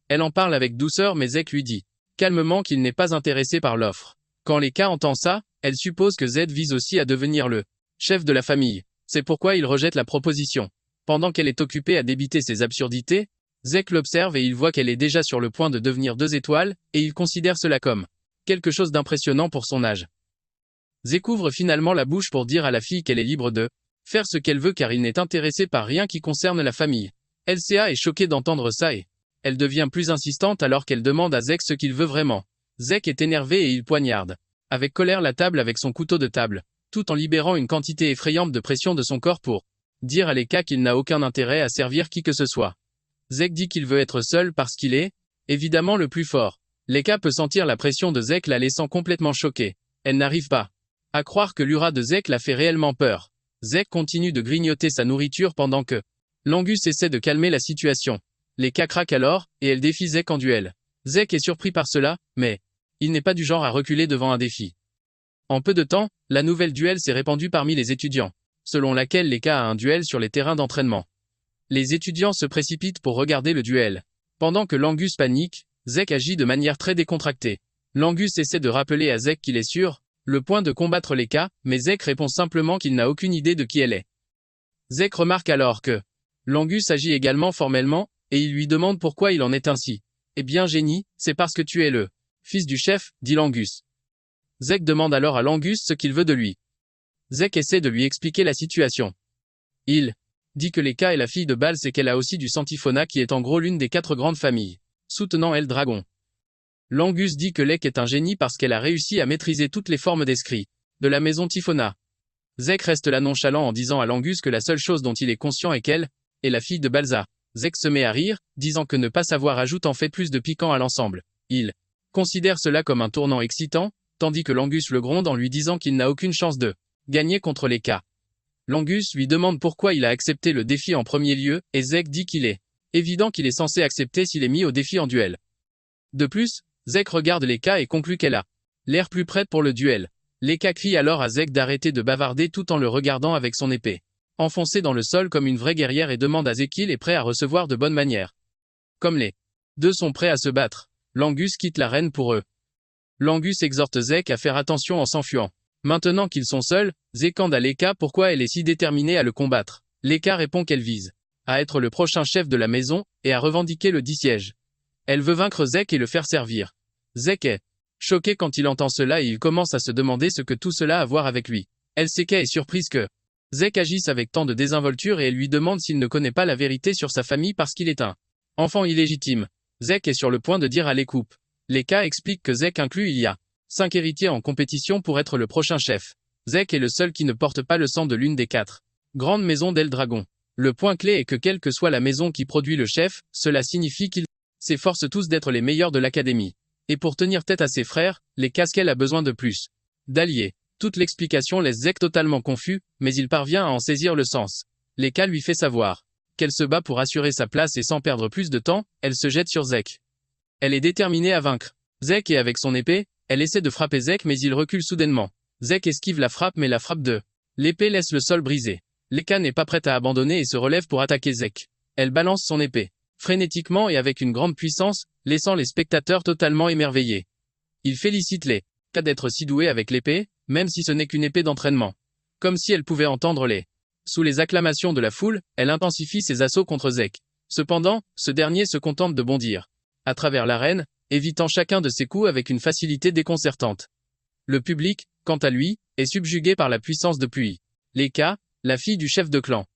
[SPEAKER 1] Elle en parle avec douceur mais Zek lui dit calmement qu'il n'est pas intéressé par l'offre. Quand Leka entend ça, elle suppose que Z vise aussi à devenir le chef de la famille. C'est pourquoi il rejette la proposition. Pendant qu'elle est occupée à débiter ses absurdités, Zek l'observe et il voit qu'elle est déjà sur le point de devenir 2 étoiles, et il considère cela comme quelque chose d'impressionnant pour son âge. Zek ouvre finalement la bouche pour dire à la fille qu'elle est libre de faire ce qu'elle veut car il n'est intéressé par rien qui concerne la famille. LCA est choquée d'entendre ça et elle devient plus insistante alors qu'elle demande à Zek ce qu'il veut vraiment. Zek est énervé et il poignarde avec colère la table avec son couteau de table, tout en libérant une quantité effrayante de pression de son corps pour dire à Leka qu'il n'a aucun intérêt à servir qui que ce soit. Zek dit qu'il veut être seul parce qu'il est, évidemment le plus fort. Leka peut sentir la pression de Zek la laissant complètement choquée. Elle n'arrive pas à croire que l'Ura de Zek la fait réellement peur. Zek continue de grignoter sa nourriture pendant que Langus essaie de calmer la situation. Leka craque alors, et elle défie Zek en duel. Zek est surpris par cela, mais il n'est pas du genre à reculer devant un défi. En peu de temps, la nouvelle duel s'est répandue parmi les étudiants, selon laquelle Leka a un duel sur les terrains d'entraînement. Les étudiants se précipitent pour regarder le duel. Pendant que Langus panique, Zek agit de manière très décontractée. Langus essaie de rappeler à Zek qu'il est sur le point de combattre Leka, mais Zek répond simplement qu'il n'a aucune idée de qui elle est. Zek remarque alors que Langus agit également formellement, et il lui demande pourquoi il en est ainsi. « Eh bien génie, c'est parce que tu es le fils du chef, dit Langus. Zek demande alors à Langus ce qu'il veut de lui. Zek essaie de lui expliquer la situation. Il dit que Leka est la fille de Bals et qu'elle a aussi du Santifona qui est en gros l'une des 4 grandes familles, soutenant El Dragon. Langus dit que Lek est un génie parce qu'elle a réussi à maîtriser toutes les formes d'escrit de la maison Tifona. Zek reste là nonchalant en disant à Langus que la seule chose dont il est conscient est qu'elle est la fille de Balza. Zek se met à rire, disant que ne pas savoir ajoute en fait plus de piquant à l'ensemble. Il considère cela comme un tournant excitant, tandis que Langus le gronde en lui disant qu'il n'a aucune chance de gagner contre Leka. Langus lui demande pourquoi il a accepté le défi en premier lieu, et Zek dit qu'il est évident qu'il est censé accepter s'il est mis au défi en duel. De plus, Zek regarde Leka et conclut qu'elle a l'air plus prête pour le duel. Leka crie alors à Zek d'arrêter de bavarder tout en le regardant avec son épée enfoncée dans le sol comme une vraie guerrière et demande à Zek qu'il est prêt à recevoir de bonnes manières. Comme les deux sont prêts à se battre, Langus quitte l'arène pour eux. Langus exhorte Zek à faire attention en s'enfuyant. Maintenant qu'ils sont seuls, Zek demande à Leka pourquoi elle est si déterminée à le combattre. Leka répond qu'elle vise à être le prochain chef de la maison et à revendiquer le 10 sièges. Elle veut vaincre Zek et le faire servir. Zek est choqué quand il entend cela et il commence à se demander ce que tout cela a à voir avec lui. LCK est surprise que Zek agisse avec tant de désinvolture et elle lui demande s'il ne connaît pas la vérité sur sa famille parce qu'il est un enfant illégitime. Zek est sur le point de dire à l'écoupe. Leka explique que Zek inclut il y a 5 héritiers en compétition pour être le prochain chef. Zek est le seul qui ne porte pas le sang de l'une des 4 grandes maisons d'El Dragon. Le point clé est que quelle que soit la maison qui produit le chef, cela signifie qu'ils s'efforcent tous d'être les meilleurs de l'académie. Et pour tenir tête à ses frères, les Casquel a besoin de plus d'alliés. Toute l'explication laisse Zek totalement confus, mais il parvient à en saisir le sens. Leka lui fait savoir qu'elle se bat pour assurer sa place et sans perdre plus de temps, elle se jette sur Zek. Elle est déterminée à vaincre Zek et avec son épée, elle essaie de frapper Zek mais il recule soudainement. Zek esquive la frappe mais la frappe de l'épée laisse le sol brisé. Leka n'est pas prête à abandonner et se relève pour attaquer Zek. Elle balance son épée frénétiquement et avec une grande puissance, laissant les spectateurs totalement émerveillés. Il félicite Leka d'être si douée avec l'épée, même si ce n'est qu'une épée d'entraînement. Comme si elle pouvait entendre sous les acclamations de la foule, elle intensifie ses assauts contre Zek. Cependant, ce dernier se contente de bondir à travers l'arène, évitant chacun de ses coups avec une facilité déconcertante. Le public, quant à lui, est subjugué par la puissance de Pui. Leka, la fille du chef de clan.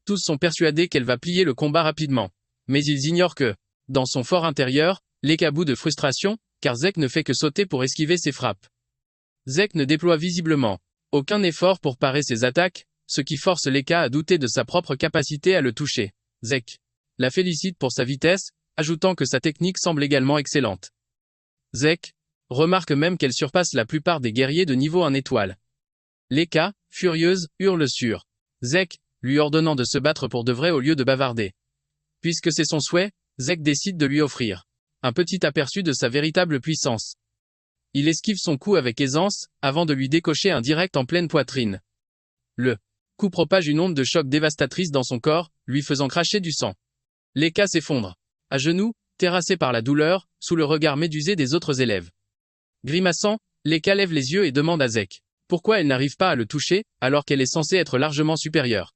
[SPEAKER 1] Tous sont persuadés qu'elle va plier le combat rapidement. Mais ils ignorent que, dans son fort intérieur, Leka bout de frustration, car Zek ne fait que sauter pour esquiver ses frappes. Zek ne déploie visiblement aucun effort pour parer ses attaques, ce qui force Leka à douter de sa propre capacité à le toucher. Zek la félicite pour sa vitesse, ajoutant que sa technique semble également excellente. Zek remarque même qu'elle surpasse la plupart des guerriers de niveau 1 étoile. Leka, furieuse, hurle sur Zek, lui ordonnant de se battre pour de vrai au lieu de bavarder. Puisque c'est son souhait, Zek décide de lui offrir un petit aperçu de sa véritable puissance. Il esquive son coup avec aisance, avant de lui décocher un direct en pleine poitrine. Le coup propage une onde de choc dévastatrice dans son corps, lui faisant cracher du sang. Leka s'effondre. À genoux, terrassé par la douleur, sous le regard médusé des autres élèves. Grimaçant, Leka lève les yeux et demande à Zek pourquoi elle n'arrive pas à le toucher, alors qu'elle est censée être largement supérieure.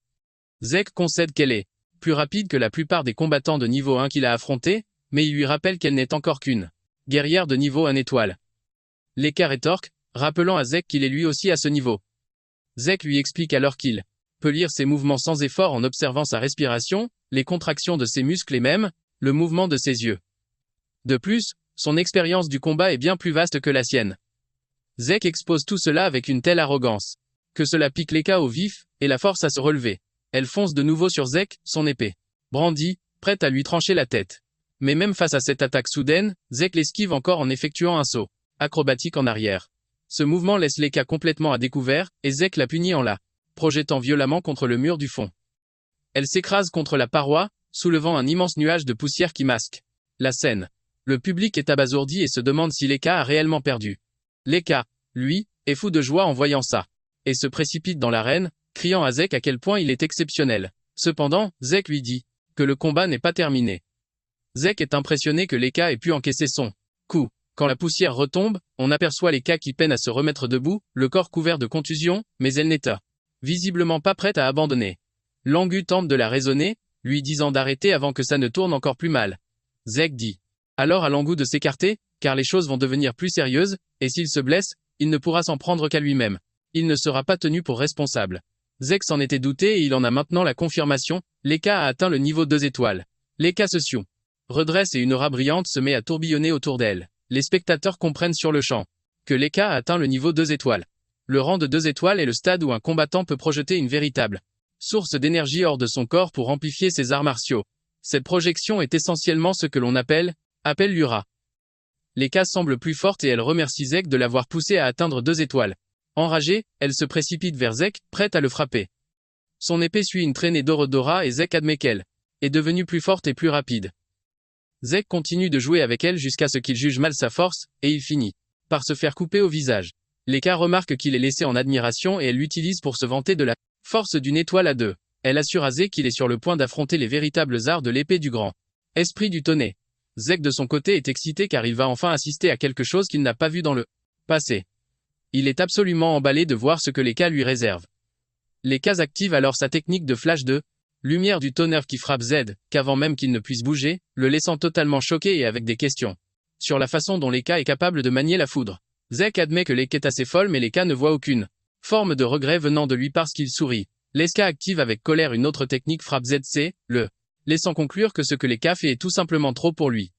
[SPEAKER 1] Zek concède qu'elle est plus rapide que la plupart des combattants de niveau 1 qu'il a affrontés, mais il lui rappelle qu'elle n'est encore qu'une guerrière de niveau 1 étoile. Leka rétorque, rappelant à Zek qu'il est lui aussi à ce niveau. Zek lui explique alors qu'il peut lire ses mouvements sans effort en observant sa respiration, les contractions de ses muscles et même le mouvement de ses yeux. De plus, son expérience du combat est bien plus vaste que la sienne. Zek expose tout cela avec une telle arrogance que cela pique Leka au vif et la force à se relever. Elle fonce de nouveau sur Zek, son épée brandie, prête à lui trancher la tête. Mais même face à cette attaque soudaine, Zek l'esquive encore en effectuant un saut acrobatique en arrière. Ce mouvement laisse Lekka complètement à découvert, et Zek la punit en la projetant violemment contre le mur du fond. Elle s'écrase contre la paroi, soulevant un immense nuage de poussière qui masque la scène. Le public est abasourdi et se demande si Lekka a réellement perdu. Lekka, lui, est fou de joie en voyant ça, et se précipite dans l'arène, criant à Zek à quel point il est exceptionnel. Cependant, Zek lui dit que le combat n'est pas terminé. Zek est impressionné que Lekka ait pu encaisser son coup. Quand la poussière retombe, on aperçoit Lekka qui peine à se remettre debout, le corps couvert de contusions, mais elle n'est visiblement pas prête à abandonner. Langu tente de la raisonner, lui disant d'arrêter avant que ça ne tourne encore plus mal. Zek dit alors à Langu de s'écarter, car les choses vont devenir plus sérieuses, et s'il se blesse, il ne pourra s'en prendre qu'à lui-même. Il ne sera pas tenu pour responsable. Zek s'en était douté et il en a maintenant la confirmation, Lekka a atteint le niveau 2 étoiles. Lekka se redresse et une aura brillante se met à tourbillonner autour d'elle. Les spectateurs comprennent sur le champ que Lekka a atteint le niveau 2 étoiles. Le rang de 2 étoiles est le stade où un combattant peut projeter une véritable source d'énergie hors de son corps pour amplifier ses arts martiaux. Cette projection est essentiellement ce que l'on appelle l'Ura. Lekka semble plus forte et elle remercie Zek de l'avoir poussée à atteindre 2 étoiles. Enragée, elle se précipite vers Zek, prête à le frapper. Son épée suit une traînée d'Orodora et Zek admet qu'elle est devenue plus forte et plus rapide. Zek continue de jouer avec elle jusqu'à ce qu'il juge mal sa force, et il finit par se faire couper au visage. Lekka remarque qu'il est laissé en admiration et elle l'utilise pour se vanter de la force d'une étoile à 2. Elle assure à Zek qu'il est sur le point d'affronter les véritables arts de l'épée du grand esprit du tonnet. Zek de son côté est excité car il va enfin assister à quelque chose qu'il n'a pas vu dans le passé. Il est absolument emballé de voir ce que Lekka lui réserve. Lekka active alors sa technique de flash de lumière du tonnerre qui frappe Z, qu'avant même qu'il ne puisse bouger, le laissant totalement choqué et avec des questions sur la façon dont Lekka est capable de manier la foudre. Zek admet que Lekka est assez folle mais Lekka ne voit aucune forme de regret venant de lui parce qu'il sourit. Lekka active avec colère une autre technique frappe ZC, le laissant conclure que ce que Lekka fait est tout simplement trop pour lui.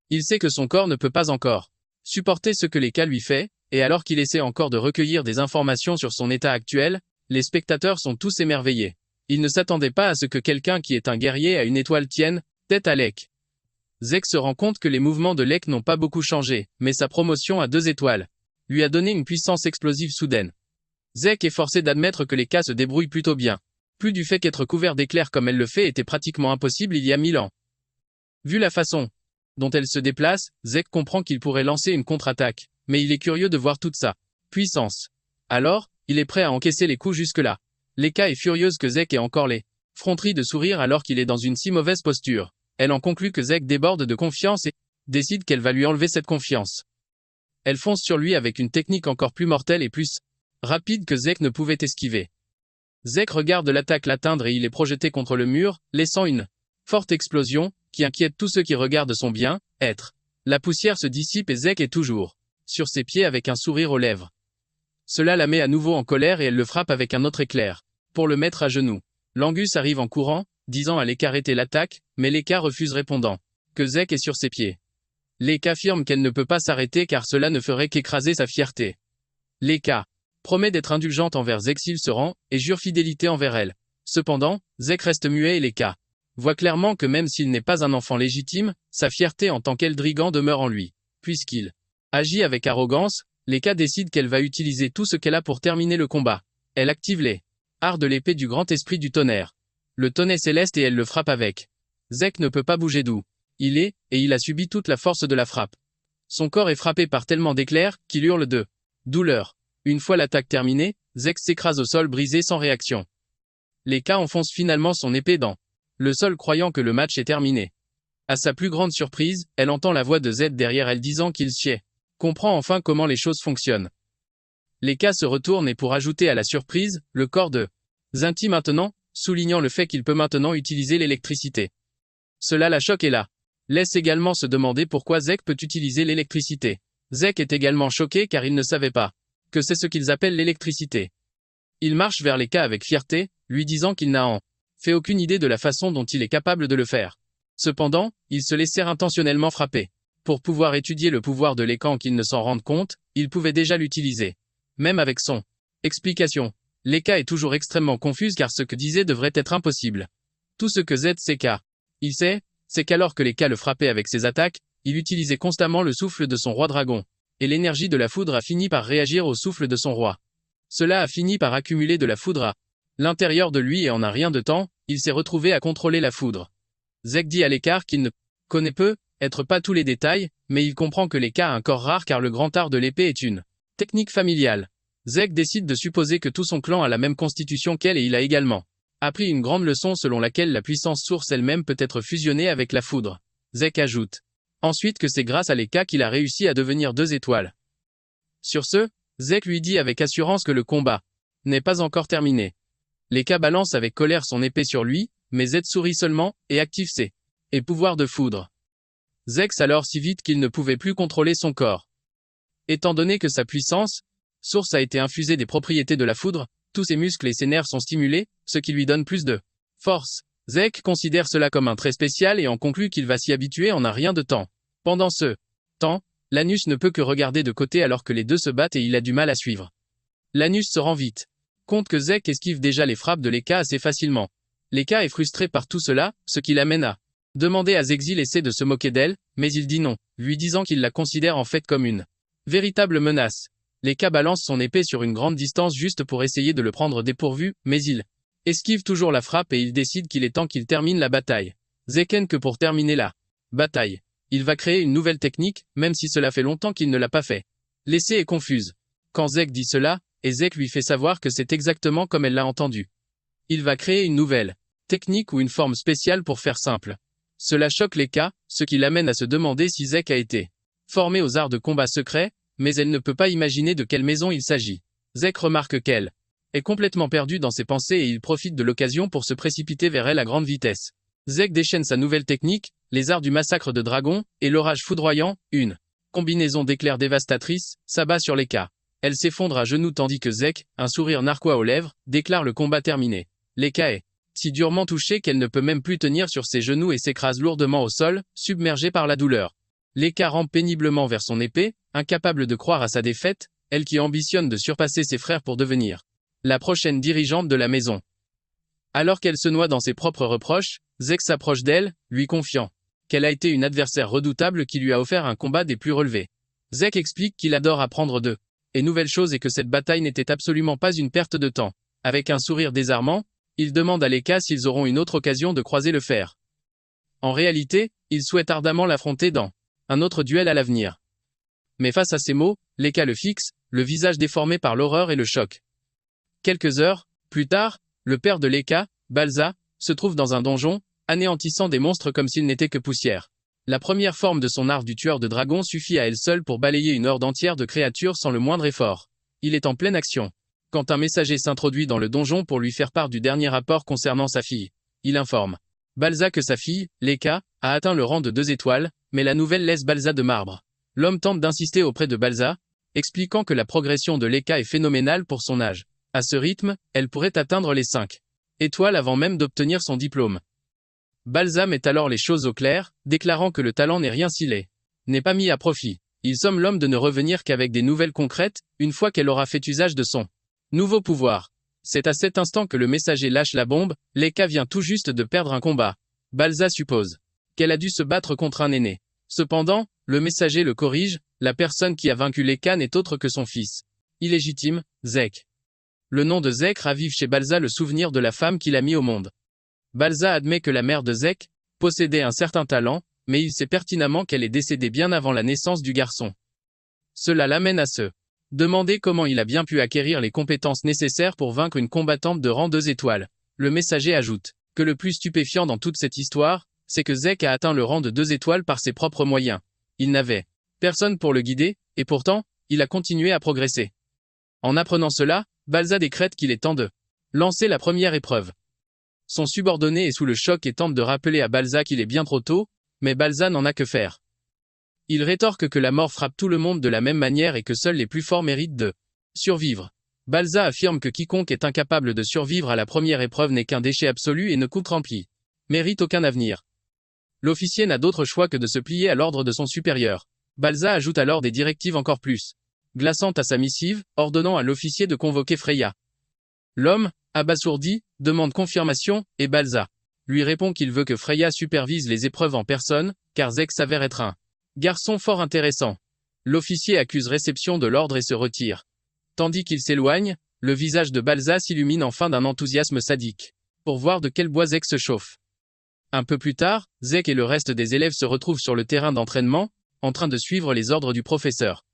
[SPEAKER 1] Il sait que son corps ne peut pas encore supporter ce que Lekka lui fait, et alors qu'il essaie encore de recueillir des informations sur son état actuel, les spectateurs sont tous émerveillés. Ils ne s'attendaient pas à ce que quelqu'un qui est un guerrier à une étoile tienne tête à Lekka. Zek se rend compte que les mouvements de Lekka n'ont pas beaucoup changé, mais sa promotion à 2 étoiles lui a donné une puissance explosive soudaine. Zek est forcé d'admettre que Lekka se débrouille plutôt bien. Plus du fait qu'être couvert d'éclairs comme elle le fait était pratiquement impossible il y a 1000 ans. Vu la façon dont elle se déplace, Zek comprend qu'il pourrait lancer une contre-attaque, mais il est curieux de voir toute sa puissance. Alors, il est prêt à encaisser les coups jusque-là. Lekka est furieuse que Zek ait encore les fronteries de sourire alors qu'il est dans une si mauvaise posture. Elle en conclut que Zek déborde de confiance et décide qu'elle va lui enlever cette confiance. Elle fonce sur lui avec une technique encore plus mortelle et plus rapide que Zek ne pouvait esquiver. Zek regarde l'attaque l'atteindre et il est projeté contre le mur, laissant une forte explosion, qui inquiète tous ceux qui regardent son bien-être. La poussière se dissipe et Zek est toujours sur ses pieds avec un sourire aux lèvres. Cela la met à nouveau en colère et elle le frappe avec un autre éclair, pour le mettre à genoux. Langus arrive en courant, disant à Lekka arrêter l'attaque, mais Lekka refuse répondant que Zek est sur ses pieds. Lekka affirme qu'elle ne peut pas s'arrêter car cela ne ferait qu'écraser sa fierté. Lekka promet d'être indulgente envers Zek s'il se rend, et jure fidélité envers elle. Cependant, Zek reste muet et Lekka voit clairement que même s'il n'est pas un enfant légitime, sa fierté en tant qu'Eldrigan demeure en lui. Puisqu'il agit avec arrogance, Lekka décide qu'elle va utiliser tout ce qu'elle a pour terminer le combat. Elle active les arts de l'épée du grand esprit du tonnerre. Le tonnet céleste et elle le frappe avec. Zek ne peut pas bouger d'où il est, et il a subi toute la force de la frappe. Son corps est frappé par tellement d'éclairs qu'il hurle de douleur. Une fois l'attaque terminée, Zek s'écrase au sol brisé sans réaction. Lekka enfonce finalement son épée dans le sol croyant que le match est terminé. À sa plus grande surprise, elle entend la voix de Z derrière elle disant qu'il comprend enfin comment les choses fonctionnent. Lekka se retourne et pour ajouter à la surprise, le corps de Zinti maintenant, soulignant le fait qu'il peut maintenant utiliser l'électricité. Cela la choque et la laisse également se demander pourquoi Zek peut utiliser l'électricité. Zek est également choqué car il ne savait pas que c'est ce qu'ils appellent l'électricité. Il marche vers Lekka avec fierté, lui disant qu'il n'a en fait aucune idée de la façon dont il est capable de le faire. Cependant, il se laissait intentionnellement frapper. Pour pouvoir étudier le pouvoir de Lekka qu'il ne s'en rende compte, il pouvait déjà l'utiliser. Même avec son explication, Lekka est toujours extrêmement confuse car ce que disait devrait être impossible. Tout ce que Z sait il sait, c'est qu'alors que les K le frappaient avec ses attaques, il utilisait constamment le souffle de son roi dragon. Et l'énergie de la foudre a fini par réagir au souffle de son roi. Cela a fini par accumuler de la foudre à l'intérieur de lui et en un rien de temps, il s'est retrouvé à contrôler la foudre. Zek dit à l'écart qu'il ne connaît peu, être pas tous les détails, mais il comprend que l'écart a un corps rare car le grand art de l'épée est une technique familiale. Zek décide de supposer que tout son clan a la même constitution qu'elle et il a également appris une grande leçon selon laquelle la puissance source elle-même peut être fusionnée avec la foudre. Zek ajoute ensuite que c'est grâce à l'écart qu'il a réussi à devenir 2 étoiles. Sur ce, Zek lui dit avec assurance que le combat n'est pas encore terminé. L'écart balance avec colère son épée sur lui, mais Zed sourit seulement et active ses pouvoirs de foudre. Zek alors si vite qu'il ne pouvait plus contrôler son corps. Étant donné que sa puissance source a été infusée des propriétés de la foudre, tous ses muscles et ses nerfs sont stimulés, ce qui lui donne plus de force. Zek considère cela comme un trait spécial et en conclut qu'il va s'y habituer en un rien de temps. Pendant ce temps, Lanus ne peut que regarder de côté alors que les deux se battent et il a du mal à suivre. Lanus se rend vite compte que Zek esquive déjà les frappes de Leka assez facilement. Leka est frustré par tout cela, ce qui l'amène à demander à Zek s'il essaie de se moquer d'elle, mais il dit non, lui disant qu'il la considère en fait comme une véritable menace. Leka balance son épée sur une grande distance juste pour essayer de le prendre dépourvu, mais il esquive toujours la frappe et il décide qu'il est temps qu'il termine la bataille. Zeken que pour terminer la bataille, il va créer une nouvelle technique, même si cela fait longtemps qu'il ne l'a pas fait. L'essai est confuse. Quand Zek dit cela, et Zek lui fait savoir que c'est exactement comme elle l'a entendu. Il va créer une nouvelle technique ou une forme spéciale pour faire simple. Cela choque Leka, ce qui l'amène à se demander si Zek a été formé aux arts de combat secrets, mais elle ne peut pas imaginer de quelle maison il s'agit. Zek remarque qu'elle est complètement perdue dans ses pensées et il profite de l'occasion pour se précipiter vers elle à grande vitesse. Zek déchaîne sa nouvelle technique, les arts du massacre de dragons, et l'orage foudroyant, une combinaison d'éclairs dévastatrices, s'abat sur Leka. Elle s'effondre à genoux tandis que Zek, un sourire narquois aux lèvres, déclare le combat terminé. Leka est si durement touchée qu'elle ne peut même plus tenir sur ses genoux et s'écrase lourdement au sol, submergée par la douleur. Leka rampe péniblement vers son épée, incapable de croire à sa défaite, elle qui ambitionne de surpasser ses frères pour devenir la prochaine dirigeante de la maison. Alors qu'elle se noie dans ses propres reproches, Zek s'approche d'elle, lui confiant qu'elle a été une adversaire redoutable qui lui a offert un combat des plus relevés. Zek explique qu'il adore apprendre d'eux et nouvelle chose et que cette bataille n'était absolument pas une perte de temps. Avec un sourire désarmant, il demande à Leka s'ils auront une autre occasion de croiser le fer. En réalité, il souhaite ardemment l'affronter dans un autre duel à l'avenir. Mais face à ces mots, Leka le fixe, le visage déformé par l'horreur et le choc. Quelques heures plus tard, le père de Leka, Balza, se trouve dans un donjon, anéantissant des monstres comme s'ils n'étaient que poussière. La première forme de son art du tueur de dragons suffit à elle seule pour balayer une horde entière de créatures sans le moindre effort. Il est en pleine action. Quand un messager s'introduit dans le donjon pour lui faire part du dernier rapport concernant sa fille, il informe Balza que sa fille, Leka, a atteint le rang de 2 étoiles, mais la nouvelle laisse Balza de marbre. L'homme tente d'insister auprès de Balza, expliquant que la progression de Leka est phénoménale pour son âge. À ce rythme, elle pourrait atteindre les 5 étoiles avant même d'obtenir son diplôme. Balza met alors les choses au clair, déclarant que le talent n'est rien s'il n'est pas mis à profit. Il somme l'homme de ne revenir qu'avec des nouvelles concrètes, une fois qu'elle aura fait usage de son nouveau pouvoir. C'est à cet instant que le messager lâche la bombe, Leka vient tout juste de perdre un combat. Balza suppose qu'elle a dû se battre contre un aîné. Cependant, le messager le corrige, la personne qui a vaincu Leka n'est autre que son fils illégitime, Zek. Le nom de Zek ravive chez Balza le souvenir de la femme qu'il a mis au monde. Balza admet que la mère de Zek possédait un certain talent, mais il sait pertinemment qu'elle est décédée bien avant la naissance du garçon. Cela l'amène à se demander comment il a bien pu acquérir les compétences nécessaires pour vaincre une combattante de rang 2 étoiles. Le messager ajoute que le plus stupéfiant dans toute cette histoire, c'est que Zek a atteint le rang de 2 étoiles par ses propres moyens. Il n'avait personne pour le guider, et pourtant, il a continué à progresser. En apprenant cela, Balza décrète qu'il est temps de lancer la première épreuve. Son subordonné est sous le choc et tente de rappeler à Balza qu'il est bien trop tôt, mais Balza n'en a que faire. Il rétorque que la mort frappe tout le monde de la même manière et que seuls les plus forts méritent de survivre. Balza affirme que quiconque est incapable de survivre à la première épreuve n'est qu'un déchet absolu et ne compte rempli mérite aucun avenir. L'officier n'a d'autre choix que de se plier à l'ordre de son supérieur. Balza ajoute alors des directives encore plus glaçantes à sa missive, ordonnant à l'officier de convoquer Freya. L'homme, abasourdi, demande confirmation, et Balza lui répond qu'il veut que Freya supervise les épreuves en personne, car Zek s'avère être un garçon fort intéressant. L'officier accuse réception de l'ordre et se retire. Tandis qu'il s'éloigne, le visage de Balza s'illumine enfin d'un enthousiasme sadique, pour voir de quel bois Zek se chauffe. Un peu plus tard, Zek et le reste des élèves se retrouvent sur le terrain d'entraînement, en train de suivre les ordres du professeur.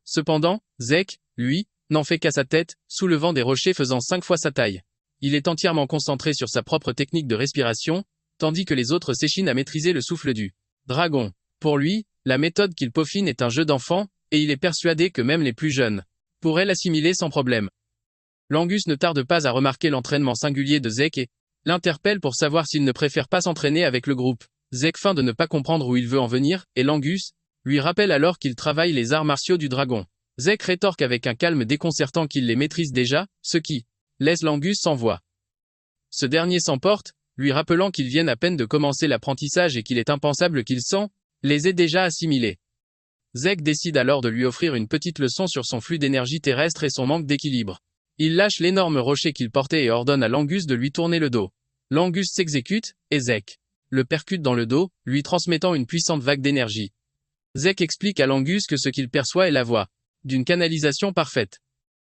[SPEAKER 1] Cependant, Zek, lui, n'en fait qu'à sa tête, soulevant des rochers faisant 5 fois sa taille. Il est entièrement concentré sur sa propre technique de respiration, tandis que les autres s'échinent à maîtriser le souffle du dragon. Pour lui, la méthode qu'il peaufine est un jeu d'enfant, et il est persuadé que même les plus jeunes pourraient l'assimiler sans problème. L'Angus ne tarde pas à remarquer l'entraînement singulier de Zek et l'interpelle pour savoir s'il ne préfère pas s'entraîner avec le groupe. Zek feint de ne pas comprendre où il veut en venir, et l'Angus lui rappelle alors qu'il travaille les arts martiaux du dragon. Zek rétorque avec un calme déconcertant qu'il les maîtrise déjà, ce qui laisse l'Angus sans voix. Ce dernier s'emporte, lui rappelant qu'ils viennent à peine de commencer l'apprentissage et qu'il est impensable qu'il les ait déjà assimilés. Zek décide alors de lui offrir une petite leçon sur son flux d'énergie terrestre et son manque d'équilibre. Il lâche l'énorme rocher qu'il portait et ordonne à l'Angus de lui tourner le dos. L'Angus s'exécute, et Zek le percute dans le dos, lui transmettant une puissante vague d'énergie. Zek explique à l'Angus que ce qu'il perçoit est la voie d'une canalisation parfaite.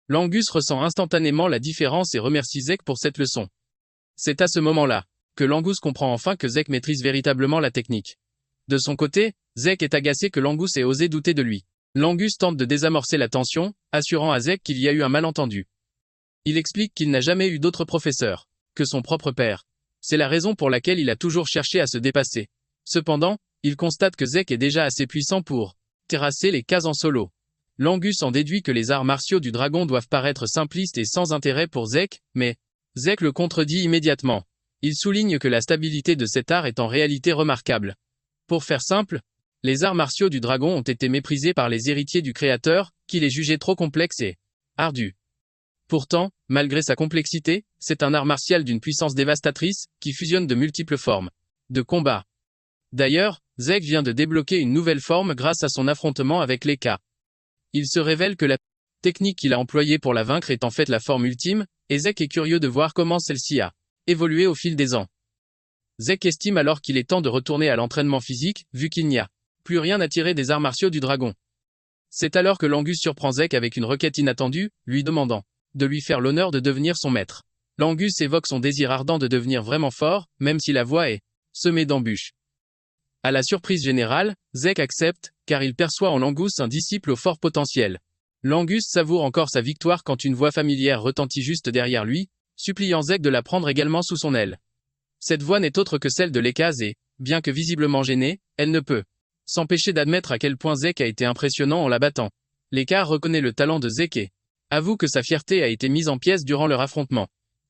[SPEAKER 1] L'Angus ressent instantanément la différence et remercie Zek pour cette leçon. C'est à ce moment-là que l'Angus comprend enfin que Zek maîtrise véritablement la technique. De son côté, Zek est agacé que l'Angus ait osé douter de lui. L'Angus tente de désamorcer la tension, assurant à Zek qu'il y a eu un malentendu. Il explique qu'il n'a jamais eu d'autre professeur que son propre père. C'est la raison pour laquelle il a toujours cherché à se dépasser. Cependant, il constate que Zek est déjà assez puissant pour terrasser les cases en solo. L'Angus en déduit que les arts martiaux du dragon doivent paraître simplistes et sans intérêt pour Zek, mais Zek le contredit immédiatement. Il souligne que la stabilité de cet art est en réalité remarquable. Pour faire simple, les arts martiaux du dragon ont été méprisés par les héritiers du créateur, qui les jugeaient trop complexes et ardus. Pourtant, malgré sa complexité, c'est un art martial d'une puissance dévastatrice, qui fusionne de multiples formes de combat. D'ailleurs, Zek vient de débloquer une nouvelle forme grâce à son affrontement avec Lekka. Il se révèle que la technique qu'il a employée pour la vaincre est en fait la forme ultime, et Zek est curieux de voir comment celle-ci a évolué au fil des ans. Zek estime alors qu'il est temps de retourner à l'entraînement physique, vu qu'il n'y a plus rien à tirer des arts martiaux du dragon. C'est alors que l'Angus surprend Zek avec une requête inattendue, lui demandant de lui faire l'honneur de devenir son maître. L'Angus évoque son désir ardent de devenir vraiment fort, même si la voie est semée d'embûches. À la surprise générale, Zek accepte, car il perçoit en l'Angus un disciple au fort potentiel. L'Angus savoure encore sa victoire quand une voix familière retentit juste derrière lui, suppliant Zek de la prendre également sous son aile. Cette voix n'est autre que celle de Lekka et, bien que visiblement gênée, elle ne peut s'empêcher d'admettre à quel point Zek a été impressionnant en la battant. Lekka reconnaît le talent de Zek et avoue que sa fierté a été mise en pièces durant leur affrontement.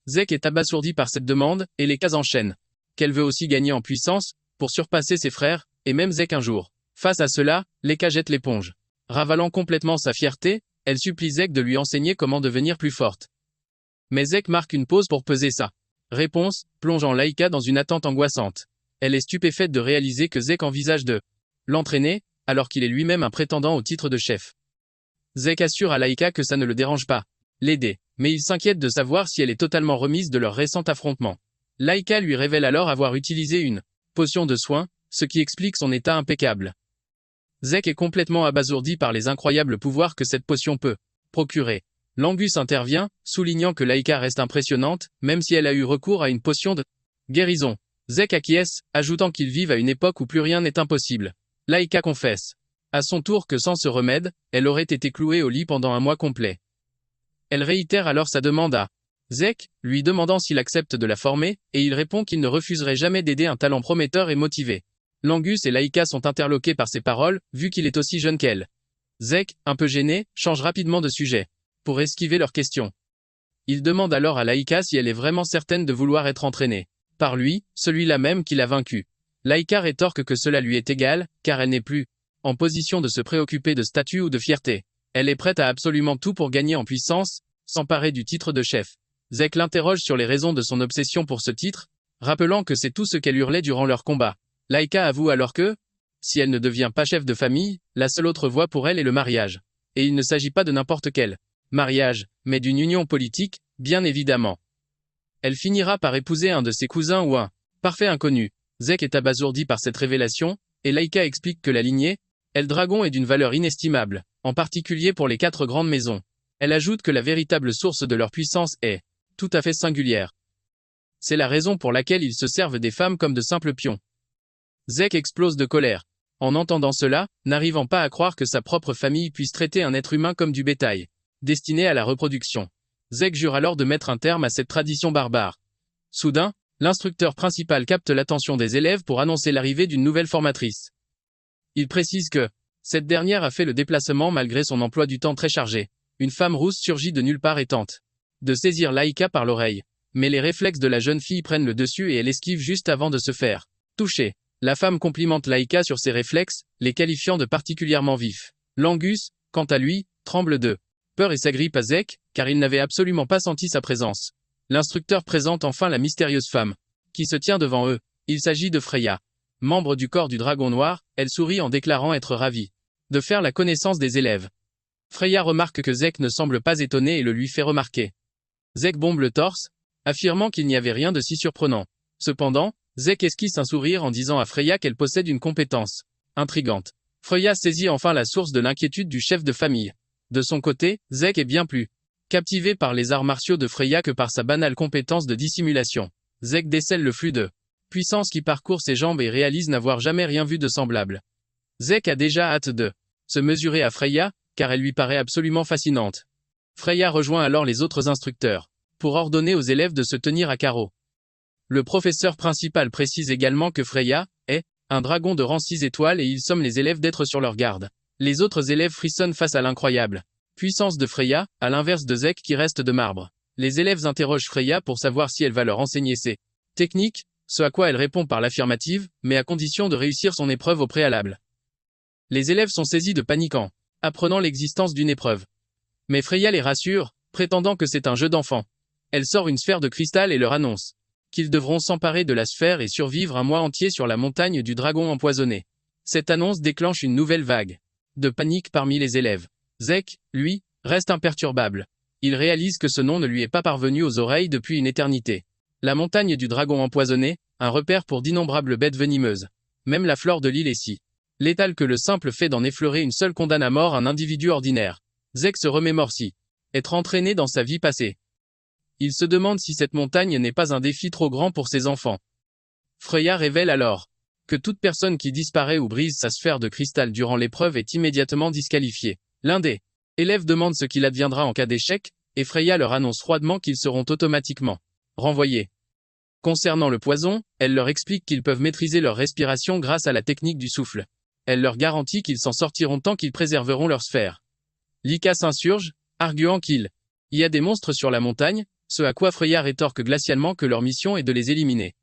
[SPEAKER 1] Zek est abasourdi par cette demande, et Lekka enchaîne qu'elle veut aussi gagner en puissance, pour surpasser ses frères, et même Zek un jour. Face à cela, Lekka jette l'éponge. Ravalant complètement sa fierté, elle supplie Zek de lui enseigner comment devenir plus forte. Mais Zek marque une pause pour peser sa réponse, plongeant Laika dans une attente angoissante. Elle est stupéfaite de réaliser que Zek envisage de l'entraîner, alors qu'il est lui-même un prétendant au titre de chef. Zek assure à Laika que ça ne le dérange pas l'aider, mais il s'inquiète de savoir si elle est totalement remise de leur récent affrontement. Laika lui révèle alors avoir utilisé une potion de soin, ce qui explique son état impeccable. Zek est complètement abasourdi par les incroyables pouvoirs que cette potion peut procurer. L'Angus intervient, soulignant que Laika reste impressionnante, même si elle a eu recours à une potion de guérison. Zek acquiesce, ajoutant qu'ils vivent à une époque où plus rien n'est impossible. Laika confesse à son tour que sans ce remède, elle aurait été clouée au lit pendant un mois complet. Elle réitère alors sa demande à Zek, lui demandant s'il accepte de la former, et il répond qu'il ne refuserait jamais d'aider un talent prometteur et motivé. L'Angus et Laika sont interloqués par ces paroles, vu qu'il est aussi jeune qu'elle. Zek, un peu gêné, change rapidement de sujet, pour esquiver leurs questions. Il demande alors à Laika si elle est vraiment certaine de vouloir être entraînée par lui, celui-là même qui l'a vaincue. Laika rétorque que cela lui est égal, car elle n'est plus en position de se préoccuper de statut ou de fierté. Elle est prête à absolument tout pour gagner en puissance, s'emparer du titre de chef. Zek l'interroge sur les raisons de son obsession pour ce titre, rappelant que c'est tout ce qu'elle hurlait durant leur combat. Laika avoue alors que, si elle ne devient pas chef de famille, la seule autre voie pour elle est le mariage. Et il ne s'agit pas de n'importe quel mariage, mais d'une union politique, bien évidemment. Elle finira par épouser un de ses cousins ou un Parfait inconnu. Zek est abasourdi par cette révélation, et Laika explique que la lignée, Eldragon est d'une valeur inestimable, en particulier pour les 4 grandes maisons. Elle ajoute que la véritable source de leur puissance est tout à fait singulière. C'est la raison pour laquelle ils se servent des femmes comme de simples pions. Zek explose de colère. En entendant cela, n'arrivant pas à croire que sa propre famille puisse traiter un être humain comme du bétail, destiné à la reproduction. Zek jure alors de mettre un terme à cette tradition barbare. Soudain, l'instructeur principal capte l'attention des élèves pour annoncer l'arrivée d'une nouvelle formatrice. Il précise que cette dernière a fait le déplacement malgré son emploi du temps très chargé. Une femme rousse surgit de nulle part et tente de saisir Laika par l'oreille. Mais les réflexes de la jeune fille prennent le dessus et elle esquive juste avant de se faire toucher. La femme complimente Laika sur ses réflexes, les qualifiant de particulièrement vifs. Langus, quant à lui, tremble de peur et s'agrippe à Zek, car il n'avait absolument pas senti sa présence. L'instructeur présente enfin la mystérieuse femme, qui se tient devant eux. Il s'agit de Freya. Membre du corps du Dragon Noir, elle sourit en déclarant être ravie de faire la connaissance des élèves. Freya remarque que Zek ne semble pas étonné et le lui fait remarquer. Zek bombe le torse, affirmant qu'il n'y avait rien de si surprenant. Cependant, Zek esquisse un sourire en disant à Freya qu'elle possède une compétence intrigante. Freya saisit enfin la source de l'inquiétude du chef de famille. De son côté, Zek est bien plus captivé par les arts martiaux de Freya que par sa banale compétence de dissimulation. Zek décèle le flux de puissance qui parcourt ses jambes et réalise n'avoir jamais rien vu de semblable. Zek a déjà hâte de se mesurer à Freya, car elle lui paraît absolument fascinante. Freya rejoint alors les autres instructeurs, pour ordonner aux élèves de se tenir à carreau. Le professeur principal précise également que Freya est un dragon de rang 6 étoiles et il somme les élèves d'être sur leur garde. Les autres élèves frissonnent face à l'incroyable puissance de Freya, à l'inverse de Zek qui reste de marbre. Les élèves interrogent Freya pour savoir si elle va leur enseigner ses techniques, ce à quoi elle répond par l'affirmative, mais à condition de réussir son épreuve au préalable. Les élèves sont saisis de panique en apprenant l'existence d'une épreuve. Mais Freya les rassure, prétendant que c'est un jeu d'enfant. Elle sort une sphère de cristal et leur annonce qu'ils devront s'emparer de la sphère et survivre un mois entier sur la montagne du dragon empoisonné. Cette annonce déclenche une nouvelle vague de panique parmi les élèves. Zek, lui, reste imperturbable. Il réalise que ce nom ne lui est pas parvenu aux oreilles depuis une éternité. La montagne du dragon empoisonné, un repère pour d'innombrables bêtes venimeuses. Même la flore de l'île est si létale que le simple fait d'en effleurer une seule condamne à mort un individu ordinaire. Zek se remémore si être entraîné dans sa vie passée. Il se demande si cette montagne n'est pas un défi trop grand pour ses enfants. Freya révèle alors que toute personne qui disparaît ou brise sa sphère de cristal durant l'épreuve est immédiatement disqualifiée. L'un des élèves demande ce qu'il adviendra en cas d'échec, et Freya leur annonce froidement qu'ils seront automatiquement renvoyés. Concernant le poison, elle leur explique qu'ils peuvent maîtriser leur respiration grâce à la technique du souffle. Elle leur garantit qu'ils s'en sortiront tant qu'ils préserveront leur sphère. Lika s'insurge, arguant qu'il y a des monstres sur la montagne, ce à quoi Freya rétorque glacialement que leur mission est de les éliminer.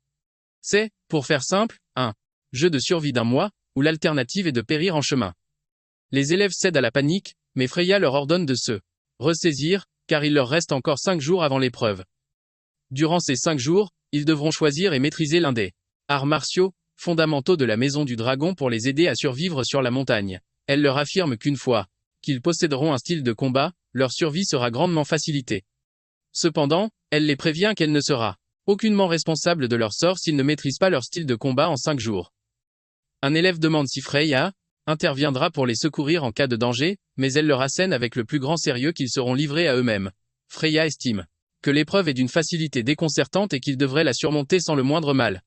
[SPEAKER 1] C'est, pour faire simple, un jeu de survie d'un mois, où l'alternative est de périr en chemin. Les élèves cèdent à la panique, mais Freya leur ordonne de se ressaisir, car il leur reste encore 5 jours avant l'épreuve. Durant ces 5 jours, ils devront choisir et maîtriser l'un des arts martiaux fondamentaux de la Maison du Dragon pour les aider à survivre sur la montagne. Elle leur affirme qu'une fois qu'ils posséderont un style de combat, leur survie sera grandement facilitée. Cependant, elle les prévient qu'elle ne sera aucunement responsable de leur sort s'ils ne maîtrisent pas leur style de combat en 5 jours. Un élève demande si Freya interviendra pour les secourir en cas de danger, mais elle leur assène avec le plus grand sérieux qu'ils seront livrés à eux-mêmes. Freya estime que l'épreuve est d'une facilité déconcertante et qu'ils devraient la surmonter sans le moindre mal.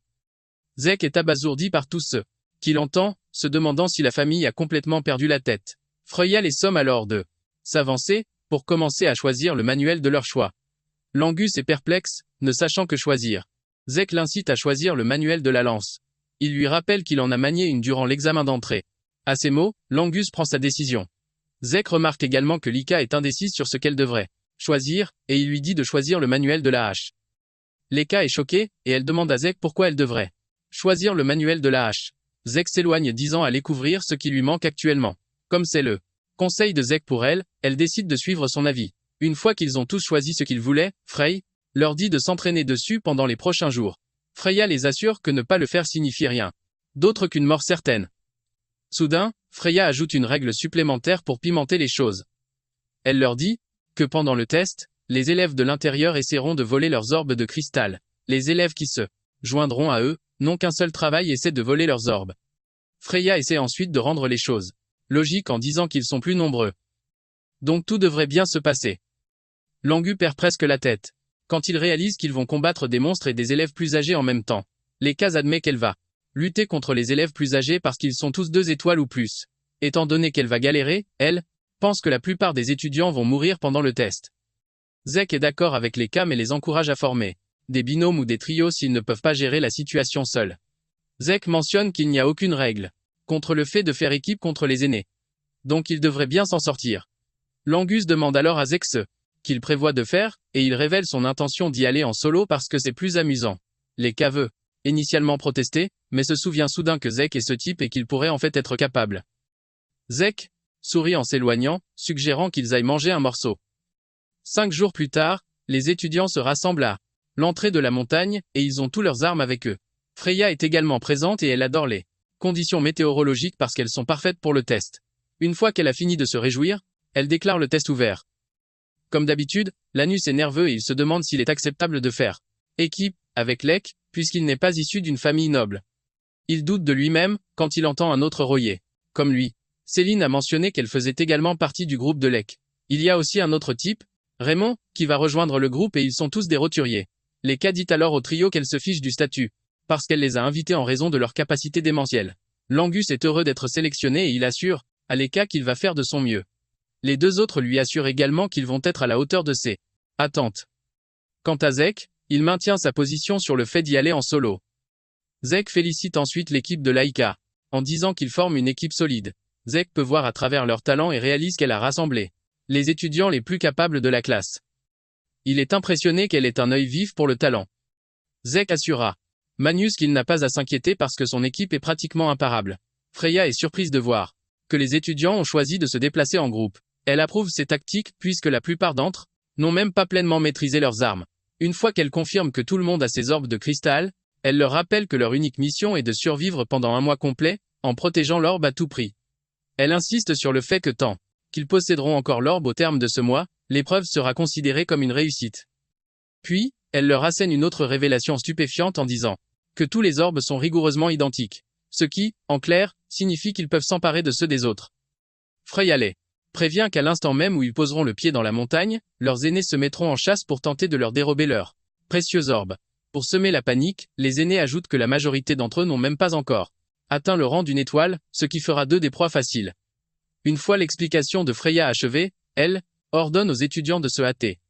[SPEAKER 1] Zek est abasourdi par tout ce qu'il entend, se demandant si la famille a complètement perdu la tête. Freya les somme alors de s'avancer, pour commencer à choisir le manuel de leur choix. Langus est perplexe, ne sachant que choisir. Zek l'incite à choisir le manuel de la lance. Il lui rappelle qu'il en a manié une durant l'examen d'entrée. À ces mots, Langus prend sa décision. Zek remarque également que Lika est indécise sur ce qu'elle devrait choisir, et il lui dit de choisir le manuel de la hache. Lika est choquée, et elle demande à Zek pourquoi elle devrait choisir le manuel de la hache. Zek s'éloigne disant à couvrir ce qui lui manque actuellement. Comme c'est le conseil de Zek pour elle, elle décide de suivre son avis. Une fois qu'ils ont tous choisi ce qu'ils voulaient, Frey leur dit de s'entraîner dessus pendant les prochains jours. Freya les assure que ne pas le faire signifie rien d'autre qu'une mort certaine. Soudain, Freya ajoute une règle supplémentaire pour pimenter les choses. Elle leur dit que pendant le test, les élèves de l'intérieur essaieront de voler leurs orbes de cristal. Les élèves qui se joindront à eux, n'ont qu'un seul travail, essaient de voler leurs orbes. Freya essaie ensuite de rendre les choses logiques en disant qu'ils sont plus nombreux. Donc tout devrait bien se passer. Langu perd presque la tête quand il réalise qu'ils vont combattre des monstres et des élèves plus âgés en même temps. Lekka admet qu'elle va lutter contre les élèves plus âgés parce qu'ils sont tous 2 étoiles ou plus. Étant donné qu'elle va galérer, elle pense que la plupart des étudiants vont mourir pendant le test. Zek est d'accord avec Lekka mais les encourage à former des binômes ou des trios s'ils ne peuvent pas gérer la situation seuls. Zek mentionne qu'il n'y a aucune règle contre le fait de faire équipe contre les aînés. Donc il devrait bien s'en sortir. Langus demande alors à Zek ce qu'il prévoit de faire, et il révèle son intention d'y aller en solo parce que c'est plus amusant. Lekka veut initialement protester, mais se souvient soudain que Zek est ce type et qu'il pourrait en fait être capable. Zek sourit en s'éloignant, suggérant qu'ils aillent manger un morceau. 5 jours plus tard, les étudiants se rassemblent à l'entrée de la montagne, et ils ont tous leurs armes avec eux. Freya est également présente et elle adore les conditions météorologiques parce qu'elles sont parfaites pour le test. Une fois qu'elle a fini de se réjouir, elle déclare le test ouvert. Comme d'habitude, Lanus est nerveux et il se demande s'il est acceptable de faire équipe avec Lek, puisqu'il n'est pas issu d'une famille noble. Il doute de lui-même quand il entend un autre Royer. Comme lui, Céline a mentionné qu'elle faisait également partie du groupe de Lek. Il y a aussi un autre type, Raymond, qui va rejoindre le groupe et ils sont tous des roturiers. Lekka dit alors au trio qu'elle se fiche du statut, parce qu'elle les a invités en raison de leur capacité démentielle. Langus est heureux d'être sélectionné et il assure à Lekka qu'il va faire de son mieux. Les 2 autres lui assurent également qu'ils vont être à la hauteur de ses attentes. Quant à Zek, il maintient sa position sur le fait d'y aller en solo. Zek félicite ensuite l'équipe de Laika, en disant qu'ils forment une équipe solide. Zek peut voir à travers leur talent et réalise qu'elle a rassemblé les étudiants les plus capables de la classe. Il est impressionné qu'elle ait un œil vif pour le talent. Zek assura Manus qu'il n'a pas à s'inquiéter parce que son équipe est pratiquement imparable. Freya est surprise de voir que les étudiants ont choisi de se déplacer en groupe. Elle approuve ces tactiques puisque la plupart d'entre eux n'ont même pas pleinement maîtrisé leurs armes. Une fois qu'elle confirme que tout le monde a ses orbes de cristal, elle leur rappelle que leur unique mission est de survivre pendant un mois complet, en protégeant l'orbe à tout prix. Elle insiste sur le fait que tant qu'ils posséderont encore l'orbe au terme de ce mois, l'épreuve sera considérée comme une réussite. Puis, elle leur assène une autre révélation stupéfiante en disant que tous les orbes sont rigoureusement identiques, ce qui, en clair, signifie qu'ils peuvent s'emparer de ceux des autres. Freya les prévient qu'à l'instant même où ils poseront le pied dans la montagne, leurs aînés se mettront en chasse pour tenter de leur dérober leur précieux orbe. Pour semer la panique, les aînés ajoutent que la majorité d'entre eux n'ont même pas encore atteint le rang d'une étoile, ce qui fera d'eux des proies faciles. Une fois l'explication de Freya achevée, elle ordonne aux étudiants de se hâter.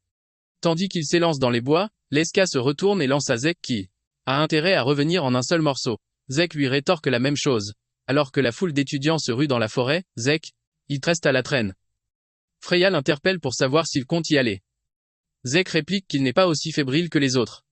[SPEAKER 1] Tandis qu'ils s'élancent dans les bois, Lekka se retourne et lance à Zek qui a intérêt à revenir en un seul morceau. Zek lui rétorque la même chose. Alors que la foule d'étudiants se rue dans la forêt, Zek il reste à la traîne. Freya l'interpelle pour savoir s'il compte y aller. Zek réplique qu'il n'est pas aussi fébrile que les autres.